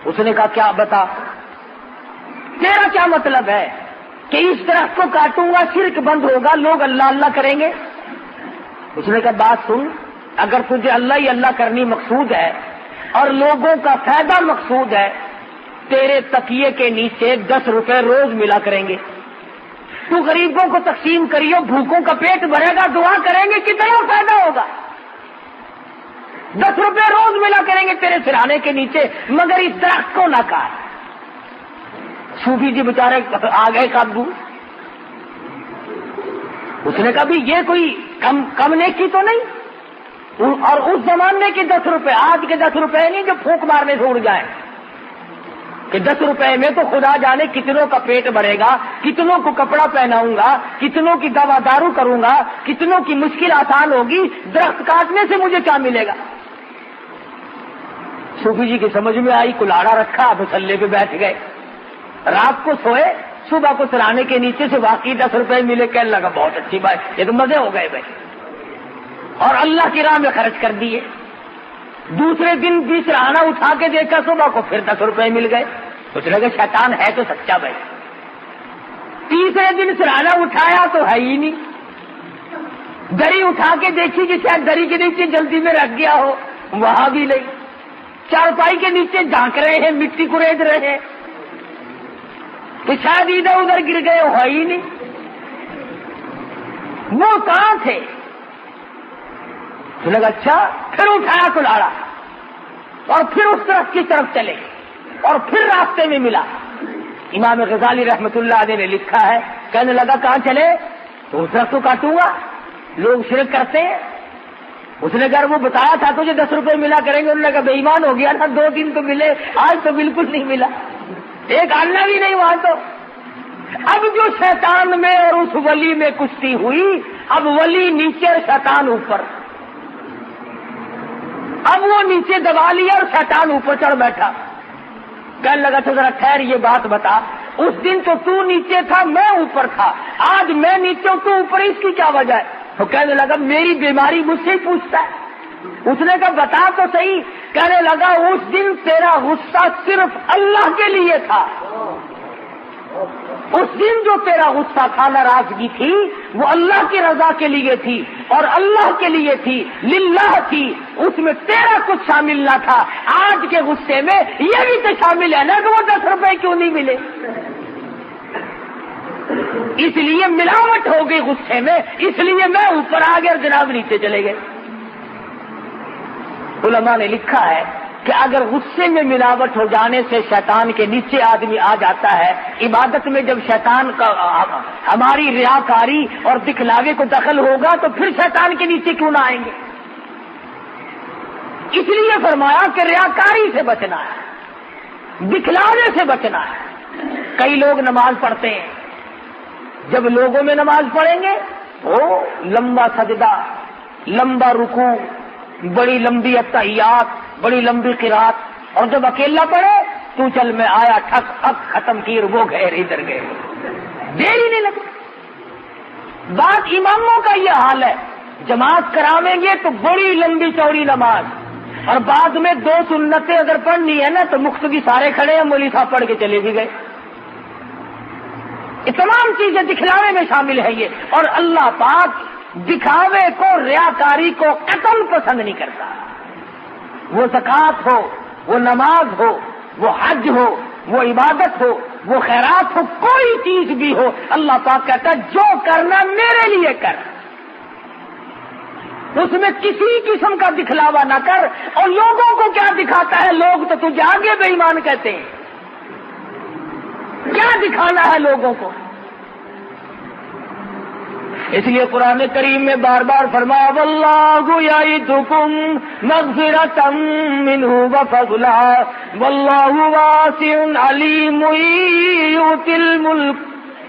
اس نے کہا کیا بتا, تیرا کیا مطلب ہے کہ اس درخت کو کاٹوں گا شرک بند ہوگا, لوگ اللہ اللہ کریں گے؟ اس نے کہا بات سن, اگر تجھے اللہ ہی اللہ کرنی مقصود ہے اور لوگوں کا فائدہ مقصود ہے, تیرے تکیے کے نیچے 10 روپے روز ملا کریں گے. تو غریبوں کو تقسیم کریو, بھوکوں کا پیٹ بھرے گا, دعا کریں گے, کتنا فائدہ ہوگا. 10 روپے روز ملا کریں گے تیرے سرانے کے نیچے, مگر اس درخت کو نہ کاٹ. صوفی جی بیچارے آ گئے قابو. اس نے کہا بھی یہ کوئی کم نیکی تو نہیں, اور اس زمانے کے 10 روپے, آج کے 10 روپے نہیں جو پھونک مارنے سے اڑ جائیں, کہ 10 روپے میں تو خدا جانے کتنوں کا پیٹ بھرے گا, کتنوں کو کپڑا پہناؤں گا, کتنوں کی دوا دارو کروں گا, کتنوں کی مشکل آسان ہوگی, درخت کاٹنے سے مجھے کیا ملے گا. صوفی جی کی سمجھ میں آئی, کلاڑا رکھا, مسلے پہ بیٹھ گئے, رات کو سوئے, صبح کو سرانے کے نیچے سے واقعی 10 روپے ملے. کہنے لگا بہت اچھی بات, یہ تو مزے ہو گئے بھائی, اور اللہ کی راہ میں خرچ کر دیے. دوسرے دن بھی سرانا اٹھا کے دیکھا, صبح کو پھر 10 روپے مل گئے. سوچ لگے شیطان ہے تو سچا بھائی. تیسرے دن سرانا اٹھایا تو ہے ہی نہیں. دری اٹھا کے دیکھی کہ شاید دری کے نیچے جلدی میں رکھ گیا ہو, وہاں بھی نہیں. چارپائی کے نیچے جھانک رہے ہیں, مٹی کرید رہے ہیں, کہ شاید ادھر ادھر گر گئے, ہو ہی نہیں. وہ کہاں تھے؟ تو لگا اچھا, پھر اٹھایا کلاڑا اور پھر اس طرف کی طرف چلے, اور پھر راستے میں ملا. امام غزالی رحمت اللہ علیہ نے لکھا ہے, کہنے لگا کہاں چلے؟ تو اس طرف تو کاٹوں گا, لوگ شرک کرتے ہیں. اس نے کہا وہ بتایا تھا تجھے 10 روپے ملا کریں گے. انہوں نے کہا بے ایمان ہو گیا تھا, 2 دن تو ملے, آج تو بالکل نہیں ملا, ایک آنا بھی نہیں وہاں تو. اب جو شیطان میں اور اس ولی میں کشتی ہوئی, اب ولی نیچے اور شیطان اوپر. اب وہ نیچے دبا لیا اور شیطان اوپر چڑھ بیٹھا. کہنے لگا تو ذرا خیر یہ بات بتا, اس دن تو نیچے تھا, میں اوپر تھا, آج میں نیچے تو اوپر, اس کی کیا وجہ ہے؟ تو کہنے لگا میری بیماری مجھ سے ہی پوچھتا ہے. اس نے کہا بتا تو صحیح. کہنے لگا اس دن تیرا غصہ صرف اللہ کے لیے تھا. اس دن جو تیرا غصہ تھا, ناراضگی تھی, وہ اللہ کی رضا کے لیے تھی, اور اللہ کے لیے تھی, للہ تھی, اس میں تیرا کچھ شامل نہ تھا. آج کے غصے میں یہ بھی تو شامل ہے نا کہ وہ 10 روپے کیوں نہیں ملے. اس لیے ملاوٹ ہو گئی غصے میں, اس لیے میں اوپر آ گیا اور جناب نیچے چلے گئے. علماء نے لکھا ہے کہ اگر غصے میں ملاوٹ ہو جانے سے شیطان کے نیچے آدمی آ جاتا ہے, عبادت میں جب شیطان کا ہماری ریاکاری اور دکھلاوے کو دخل ہوگا تو پھر شیطان کے نیچے کیوں نہ آئیں گے. اس لیے فرمایا کہ ریاکاری سے بچنا ہے, دکھلاوے سے بچنا ہے. کئی لوگ نماز پڑھتے ہیں, جب لوگوں میں نماز پڑھیں گے تو لمبا سجدہ, لمبا رکوع, بڑی لمبی اتحیات, بڑی لمبی قرات, اور جب اکیلا پڑھے تو چل میں آیا, ٹھک ٹھک ختم کی, وہ گئے ادھر گئے, دیر ہی نہیں لگتی. بات اماموں کا یہ حال ہے, جماعت کراویں گے تو بڑی لمبی چوڑی نماز, اور بعد میں 2 سنتیں اگر پڑھنی ہے نا تو مقتدی سارے کھڑے ہیں, مولوی صاحب پڑھ کے چلے بھی گئے. یہ تمام چیزیں دکھلاوے میں شامل ہیں یہ, اور اللہ پاک دکھاوے کو, ریاکاری کو قتل پسند نہیں کرتا. وہ زکوٰۃ ہو, وہ نماز ہو, وہ حج ہو, وہ عبادت ہو, وہ خیرات ہو کوئی چیز بھی ہو، اللہ پاک کہتا ہے جو کرنا میرے لیے کر، اس میں کسی قسم کا دکھلاوا نہ کر۔ اور لوگوں کو کیا دکھاتا ہے؟ لوگ تو تجھے آگے بے ایمان کہتے ہیں، کیا دکھانا ہے لوگوں کو؟ اس لیے قرآن کریم میں بار بار فرمایا واللہ یعدکم مغفرۃ منہ وفضلا واللہ واسع علیم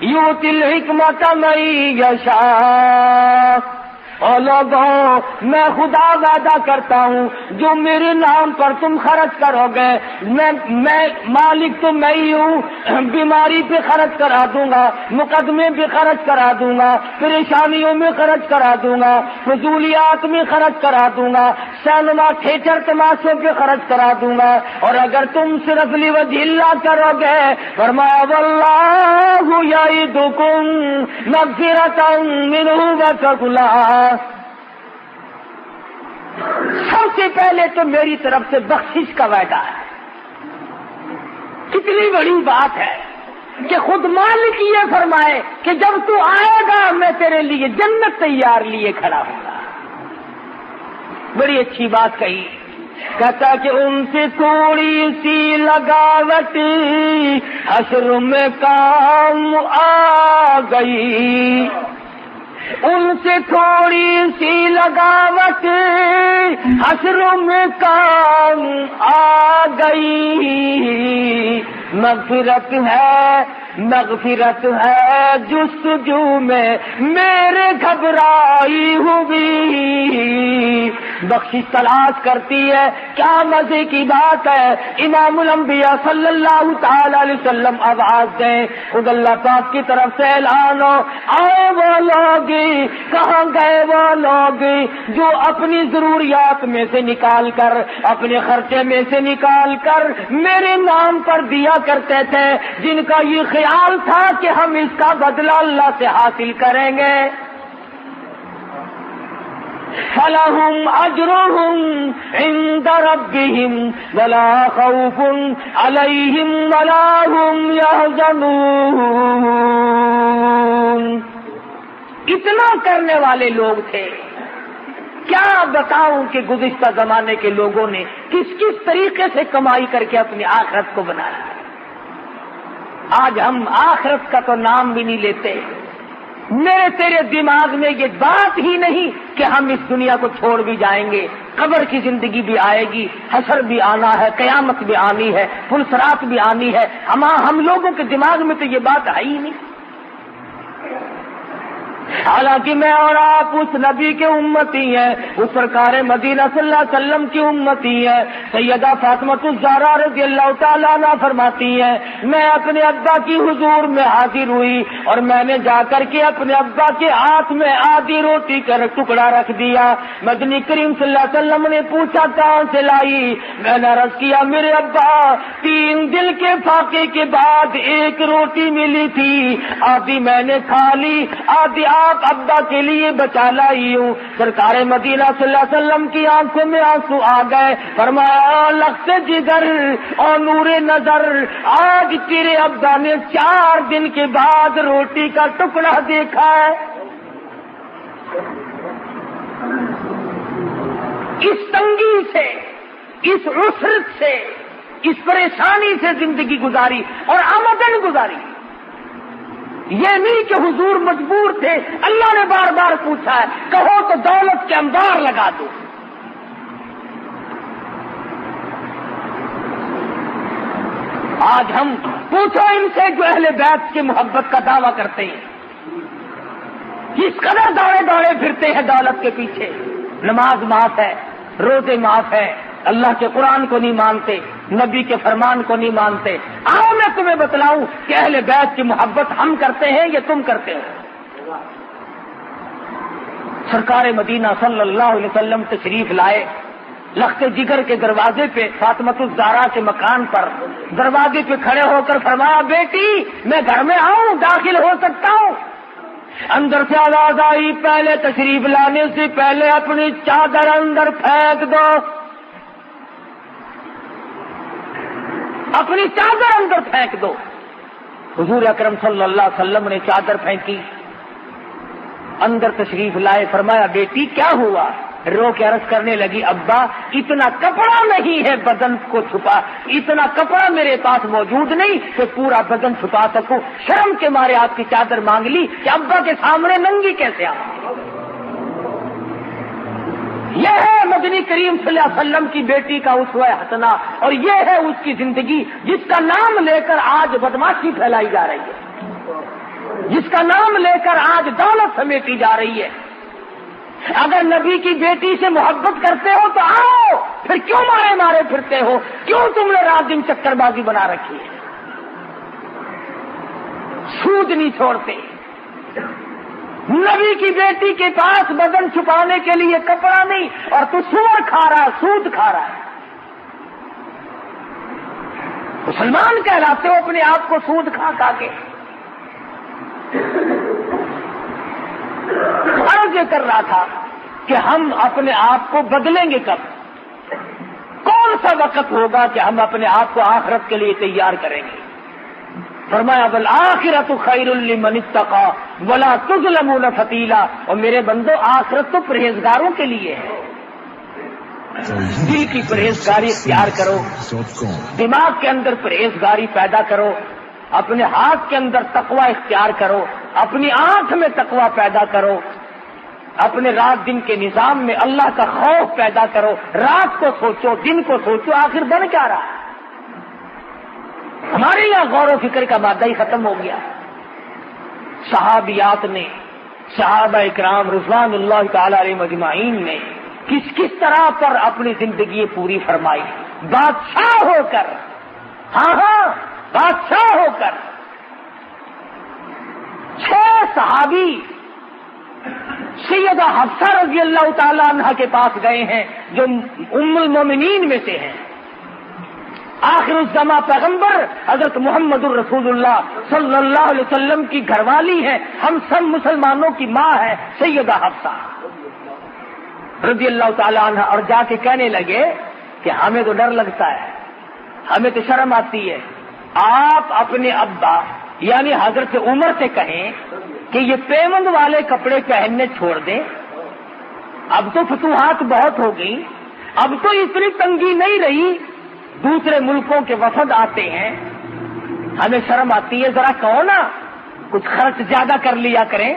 یؤتی الحکمۃ من یشاء۔ اور لوگوں، میں خدا وعدہ کرتا ہوں جو میرے نام پر تم خرچ کرو گے، میں مالک تو میں ہی ہوں، بیماری پہ خرچ کرا دوں گا، مقدمے پہ خرچ کرا دوں گا، پریشانیوں میں خرچ کرا دوں گا، فضولیات میں خرچ کرا دوں گا، سینما تھیٹر تماشوں پہ خرچ کرا دوں گا۔ اور اگر تم صرف لوجہ اللہ کرو گے، فرمایا واللہ یعدکم مغفرۃ منہ وفضلا۔ سب سے پہلے تو میری طرف سے بخشش کا وعدہ ہے۔ کتنی بڑی بات ہے کہ خود مالک یہ فرمائے کہ جب تو آئے گا میں تیرے لیے جنت تیار لیے کھڑا ہوں گا۔ بڑی اچھی بات کہی، کہتا کہ ان سے تھوڑی سی لگاوٹ حشر میں کام آ گئی، ان سے تھوڑی سی لگاوٹ حشر میں کام آ گئی۔ مغفرت ہے جستجو میں میرے گھبرائی ہوئی، بخشش تلاش کرتی ہے۔ کیا مزے کی بات ہے، امام الانبیاء صلی اللہ تعالی علیہ وسلم آواز دیں، خود اللہ پاک کی طرف سے اعلان ہو، آئے وہ لوگ، کہاں گئے وہ لوگ جو اپنی ضروریات میں سے نکال کر، اپنے خرچے میں سے نکال کر میرے نام پر دیا کرتے تھے، جن کا یہ خیال تھا کہ ہم اس کا بدلہ اللہ سے حاصل کریں گے۔ فَلَهُمْ أَجْرُهُمْ عِنْدَ رَبِّهِمْ وَلَا خَوْفٌ عَلَيْهِمْ وَلَا هُمْ يَحْزَنُونَ۔ اتنا کرنے والے لوگ تھے، کیا بتاؤں کہ گزشتہ زمانے کے لوگوں نے کس کس طریقے سے کمائی کر کے اپنی آخرت کو بنایا۔ آج ہم آخرت کا تو نام بھی نہیں لیتے، میرے تیرے دماغ میں یہ بات ہی نہیں کہ ہم اس دنیا کو چھوڑ بھی جائیں گے، قبر کی زندگی بھی آئے گی، حشر بھی آنا ہے، قیامت بھی آنی ہے، پلسرات بھی آنی ہے، ہم لوگوں کے دماغ میں تو یہ بات ہے ہی نہیں۔ حالانکہ میں اور آپ اس نبی کے امتی ہیں، اس سرکار مدینہ صلی اللہ علیہ وسلم کی امتی ہیں۔ سیدہ فاطمہ الزہرا رضی اللہ تعالیٰ عنہا فرماتی ہیں، میں اپنے ابا کی حضور میں حاضر ہوئی اور میں نے جا کر کے اپنے ابا کے ہاتھ میں آدھی روٹی کا ٹکڑا رکھ دیا۔ مدنی کریم صلی اللہ علیہ وسلم نے پوچھا کہاں سے لائی؟ میں نے عرض کیا میرے ابا 3 دن کے فاقے کے بعد ایک روٹی ملی تھی، آدھی میں نے کھا لی، آدھی آپ ابا کے لیے بچا لائی ہوں۔ سرکار مدینہ صلی اللہ علیہ وسلم کی آنکھوں میں آنسو آ گئے، فرمایا لخت جگر اور نور نظر، آج تیرے ابا نے 4 دن کے بعد روٹی کا ٹکڑا دیکھا ہے۔ اس تنگی سے، اس عسرت سے، اس پریشانی سے زندگی گزاری اور آمدن گزاری۔ یہ نہیں کہ حضور مجبور تھے، اللہ نے بار بار پوچھا ہے، کہو تو دولت کے انبار لگا دو۔ آج ہم پوچھو ان سے جو اہل بیت کی محبت کا دعویٰ کرتے ہیں، اس قدر دوڑے پھرتے ہیں دولت کے پیچھے، نماز معاف ہے، روزے معاف ہے، اللہ کے قرآن کو نہیں مانتے، نبی کے فرمان کو نہیں مانتے۔ آؤ میں تمہیں بتلاؤں کہ اہل بیت کی محبت ہم کرتے ہیں یا تم کرتے ہو۔ سرکار مدینہ صلی اللہ علیہ وسلم تشریف لائے، لخت جگر کے دروازے پہ، فاطمہ الزہرا کے مکان پر دروازے پہ کھڑے ہو کر فرمایا بیٹی میں گھر میں آؤں، داخل ہو سکتا ہوں؟ اندر سے آواز آئی پہلے تشریف لانے سے پہلے اپنی چادر اندر پھینک دو، اپنی چادر اندر پھینک دو۔ حضور اکرم صلی اللہ علیہ وسلم نے چادر پھینکی، اندر تشریف لائے، فرمایا بیٹی کیا ہوا؟ رو کے عرض کرنے لگی ابا اتنا کپڑا نہیں ہے بدن کو چھپا، اتنا کپڑا میرے پاس موجود نہیں کہ پورا بدن چھپا سکوں، شرم کے مارے آپ کی چادر مانگ لی کہ ابا کے سامنے ننگی کیسے آ۔ یہ ہے مدنی کریم صلی اللہ علیہ وسلم کی بیٹی کا اسوہ حسنہ، اور یہ ہے اس کی زندگی جس کا نام لے کر آج بدماشی پھیلائی جا رہی ہے، جس کا نام لے کر آج دولت سمیٹی جا رہی ہے۔ اگر نبی کی بیٹی سے محبت کرتے ہو تو آؤ، پھر کیوں مارے مارے پھرتے ہو؟ کیوں تم نے رات دن چکر بازی بنا رکھی ہے؟ سود نہیں چھوڑتے۔ نبی کی بیٹی کے پاس بدن چھپانے کے لیے کپڑا نہیں، اور تو سور کھا رہا، سود کھا رہا ہے۔ مسلمان کہلاتے ہو اپنے آپ کو سود کھا کھا کے۔ عرض یہ کر رہا تھا کہ ہم اپنے آپ کو بدلیں گے کب؟ کون سا وقت ہوگا کہ ہم اپنے آپ کو آخرت کے لیے تیار کریں گے؟ فرمایا والآخرۃ خیر لمن اتقی ولا تظلمون فتیلا، اور میرے بندو آخرت تو پرہیزگاروں کے لیے ہے۔ دل کی پرہیزگاری اختیار کرو، دماغ کے اندر پرہیزگاری پیدا کرو، اپنے ہاتھ کے اندر تقوی اختیار کرو، اپنی آنکھ میں تقوی پیدا کرو، اپنے رات دن کے نظام میں اللہ کا خوف پیدا کرو، رات کو سوچو، دن کو سوچو، آخر بن کیا رہا ہے؟ ہمارے یہاں غور و فکر کا مادہ ہی ختم ہو گیا۔ صحابیات نے، صحابہ اکرام رضوان اللہ تعالی علیہم اجمعین نے کس طرح پر اپنی زندگی پوری فرمائی، بادشاہ ہو کر، ہاں بادشاہ ہو کر 6 صحابی سیدہ حفصہ رضی اللہ تعالی عنہ کے پاس گئے ہیں جو ام المومنین میں سے ہیں۔ آخر الزماں پیغمبر حضرت محمد الرسول اللہ صلی اللہ علیہ وسلم کی گھر والی ہے، ہم سب مسلمانوں کی ماں ہے سیدہ حفصہ رضی اللہ تعالی عنہ، اور جا کے کہنے لگے کہ ہمیں تو ڈر لگتا ہے، ہمیں تو شرم آتی ہے، آپ اپنے ابا یعنی حضرت عمر سے کہیں کہ یہ پیوند والے کپڑے پہننے چھوڑ دیں، اب تو فتوحات بہت ہو گئی، اب تو اتنی تنگی نہیں رہی، دوسرے ملکوں کے وفد آتے ہیں، ہمیں شرم آتی ہے، ذرا کہو نا کچھ خرچ زیادہ کر لیا کریں۔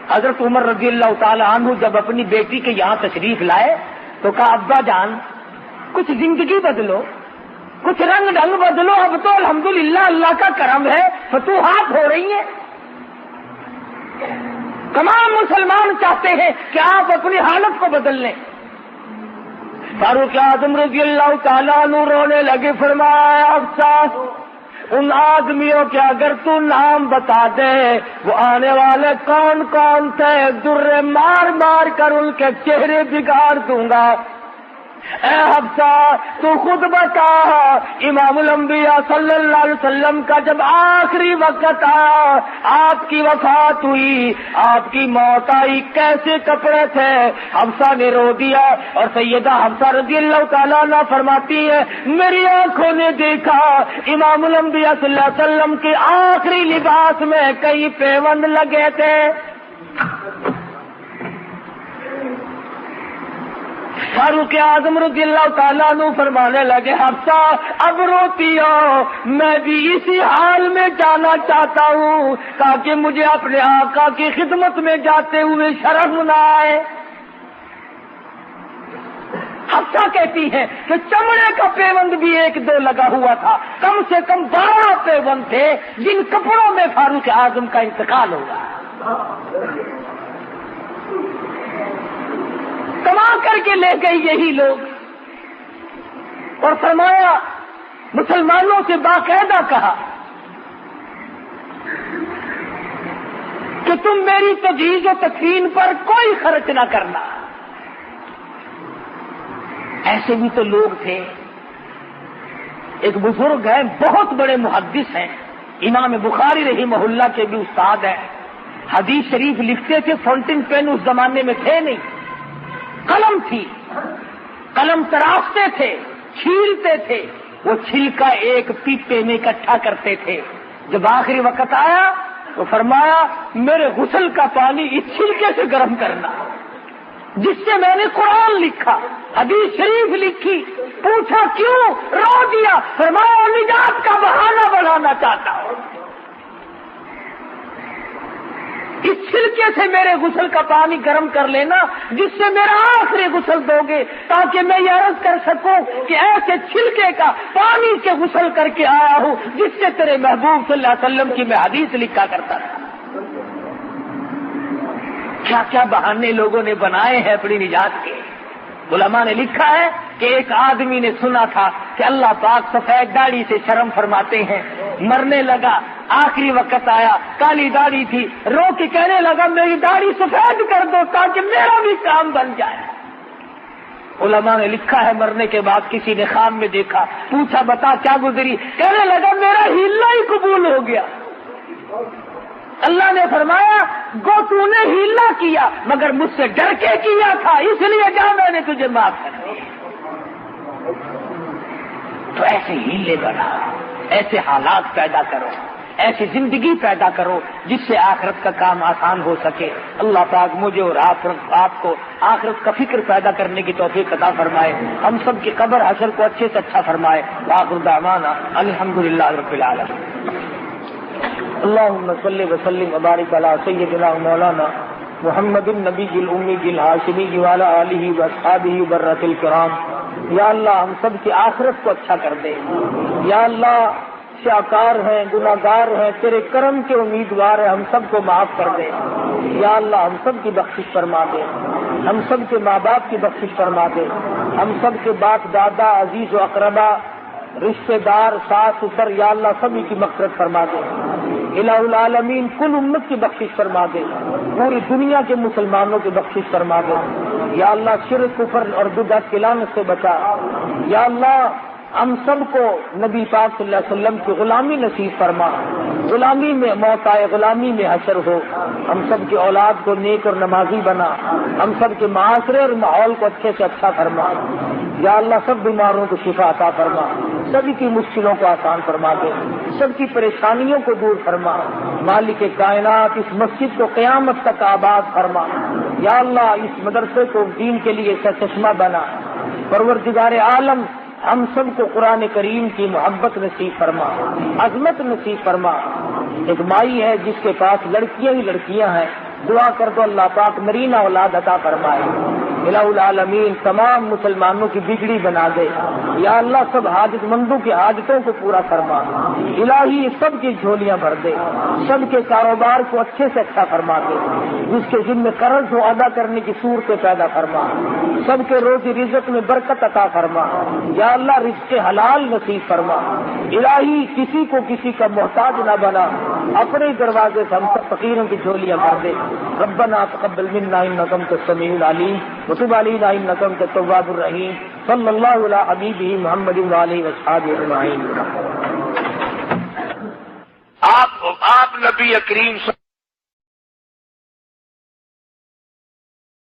حضرت عمر رضی اللہ تعالی عنہ جب اپنی بیٹی کے یہاں تشریف لائے تو کہا ابا جان کچھ زندگی بدلو، کچھ رنگ ڈھنگ بدلو، اب تو الحمدللہ اللہ کا کرم ہے فتوحات ہو رہی ہیں، تمام مسلمان چاہتے ہیں کہ آپ اپنی حالت کو بدل لیں۔ فاروق اعظم رضی اللہ تعالیٰ عنہ رونے لگے، فرمایا افسوس ان آدمیوں کے اگر تو نام بتا دے وہ آنے والے کون کون تھے، درے مار مار کر ان کے چہرے بگاڑ دوں گا۔ اے حفصہ تو خود بتا، امام الانبیاء صلی اللہ علیہ وسلم کا جب آخری وقت آیا، آپ کی وفات ہوئی، آپ کی موت آئی، کیسے کپڑے تھے؟ حفصہ نے رو دیا، اور سیدہ حفصہ رضی اللہ تعالیٰ عنہ فرماتی ہے میری آنکھوں نے دیکھا امام الانبیاء صلی اللہ علیہ وسلم کے آخری لباس میں کئی پیوند لگے تھے۔ فاروق اعظم رضی اللہ تعالیٰ عنہ فرمانے لگے حفصہ اب روتی ہو، میں بھی اسی حال میں جانا چاہتا ہوں تاکہ مجھے اپنے آقا کی خدمت میں جاتے ہوئے شرم نہ آئے۔ حفصہ کہتی ہے کہ چمڑے کا پیوند بھی 1-2 لگا ہوا تھا، کم سے کم 12 پیوند تھے جن کپڑوں میں فاروق اعظم کا انتقال ہوگا۔ کما کر کے لے گئے یہی لوگ، اور فرمایا مسلمانوں سے باقاعدہ کہا کہ تم میری تجہیز و تکفین پر کوئی خرچ نہ کرنا۔ ایسے بھی تو لوگ تھے، ایک بزرگ ہیں بہت بڑے محدث ہیں، امام بخاری رحمہ اللہ کے بھی استاد ہیں، حدیث شریف لکھتے تھے، فاؤنٹین پین اس زمانے میں تھے نہیں، قلم تھی، قلم تراشتے تھے، چھیلتے تھے، وہ چھلکا ایک پیپے میں اکٹھا کرتے تھے، جب آخری وقت آیا تو فرمایا میرے غسل کا پانی اس چھلکے سے گرم کرنا جس سے میں نے قرآن لکھا، حدیث شریف لکھی۔ پوچھا کیوں؟ رو دیا۔ فرمایا نجات کا بہانہ بنانا چاہتا ہوں، اس چھلکے سے میرے غسل کا پانی گرم کر لینا جس سے میرا آخری غسل دو گے، تاکہ میں یہ عرض کر سکوں کہ ایسے چھلکے کا پانی سے غسل کر کے آیا ہوں جس سے تیرے محبوب صلی اللہ علیہ وسلم کی میں حدیث لکھا کرتا تھا۔ کیا کیا بہانے لوگوں نے بنائے ہیں اپنی نجات کے۔ علماء نے لکھا ہے کہ ایک آدمی نے سنا تھا کہ اللہ پاک سفید داڑھی سے شرم فرماتے ہیں، مرنے لگا، آخری وقت آیا، کالی داڑھی تھی، رو کے کہنے لگا میری داڑھی سفید کر دو تاکہ میرا بھی کام بن جائے۔ علماء نے لکھا ہے مرنے کے بعد کسی نے خواب میں دیکھا، پوچھا بتا کیا گزری، کہنے لگا میرا ہیلا ہی قبول ہو گیا۔ اللہ نے فرمایا گو تو نے ہیلا کیا مگر مجھ سے ڈر کے کیا تھا، اس لیے جا میں نے تجھے معاف کر دیا۔ تو ایسے ہیلے بناؤ، ایسے حالات پیدا کرو، ایسی زندگی پیدا کرو جس سے آخرت کا کام آسان ہو سکے۔ اللہ پاک مجھے اور آپ کو آخرت کا فکر پیدا کرنے کی توفیق عطا فرمائے، ہم سب کی قبر حشر کو اچھے سے اچھا فرمائے۔ وآخر دعوانا الحمدللہ رب العالمین۔ اللهم صل وسلم وبارك على سيدنا مولانا محمد النبی الأمی الہاشمی وعلى آلہ واصحابہ برۃ الکرام۔ یا اللہ ہم سب کی آخرت کو اچھا کر دے۔ یا اللہ شاکار ہیں، گناہگار ہیں، تیرے کرم کے امیدوار ہیں، ہم سب کو معاف کر دے۔ یا اللہ ہم سب کی بخشش فرما دے، ہم سب کے ماں باپ کی بخشش فرما دے، ہم سب کے باپ دادا عزیز و اقربا رشتہ دار ساس سسر یا اللہ سبھی کی مغفرت فرما دے۔ الہ العالمین کل امت کی بخشش فرما دے، پوری دنیا کے مسلمانوں کی بخشش فرما دے۔ یا اللہ شرک کفر اور بدعت کی لعنت سے بچا۔ یا اللہ ہم سب کو نبی پاک صلی اللہ علیہ وسلم کی غلامی نصیب فرما، غلامی میں موت آئے، غلامی میں حشر ہو۔ ہم سب کی اولاد کو نیک اور نمازی بنا، ہم سب کے معاشرے اور ماحول کو اچھے سے اچھا فرما۔ یا اللہ سب بیماروں کو شفا عطا فرما، سبھی کی مشکلوں کو آسان فرما دے، سب کی پریشانیوں کو دور فرما۔ مالک کائنات اس مسجد کو قیامت تک آباد فرما۔ یا اللہ اس مدرسے کو دین کے لیے سرچشمہ بنا۔ پروردگار عالم ہم سب کو قرآن کریم کی محبت نصیب فرما، عظمت نصیب فرما۔ ایک مائی ہے جس کے پاس لڑکیاں ہی لڑکیاں ہیں، دعا کر دو اللہ پاک نرینہ اولاد عطا فرمائے۔ الہ العالمین تمام مسلمانوں کی بگڑی بنا دے۔ یا اللہ سب حاجت مندوں کی حاجتوں کو پورا فرما۔ الہی سب کی جھولیاں بھر دے، سب کے کاروبار کو اچھے سے اچھا فرما دے، جس کے ذمہ قرض ہو ادا کرنے کی صورتیں پیدا فرما، سب کے روزی رزق میں برکت عطا فرما۔ یا اللہ رزق حلال نصیب فرما۔ الہی کسی کو کسی کا محتاج نہ بنا، اپنے دروازے سے ہم سب فقیروں کی جھولیاں بھر دے۔ ربنا تقبل منا انک انت السمیع العلیم وتب علینا انک انت التواب الرحیم۔ صلی اللہ علی حبیبہ محمد وآلہ وصحبہ اجمعین۔ آپ نبی کریم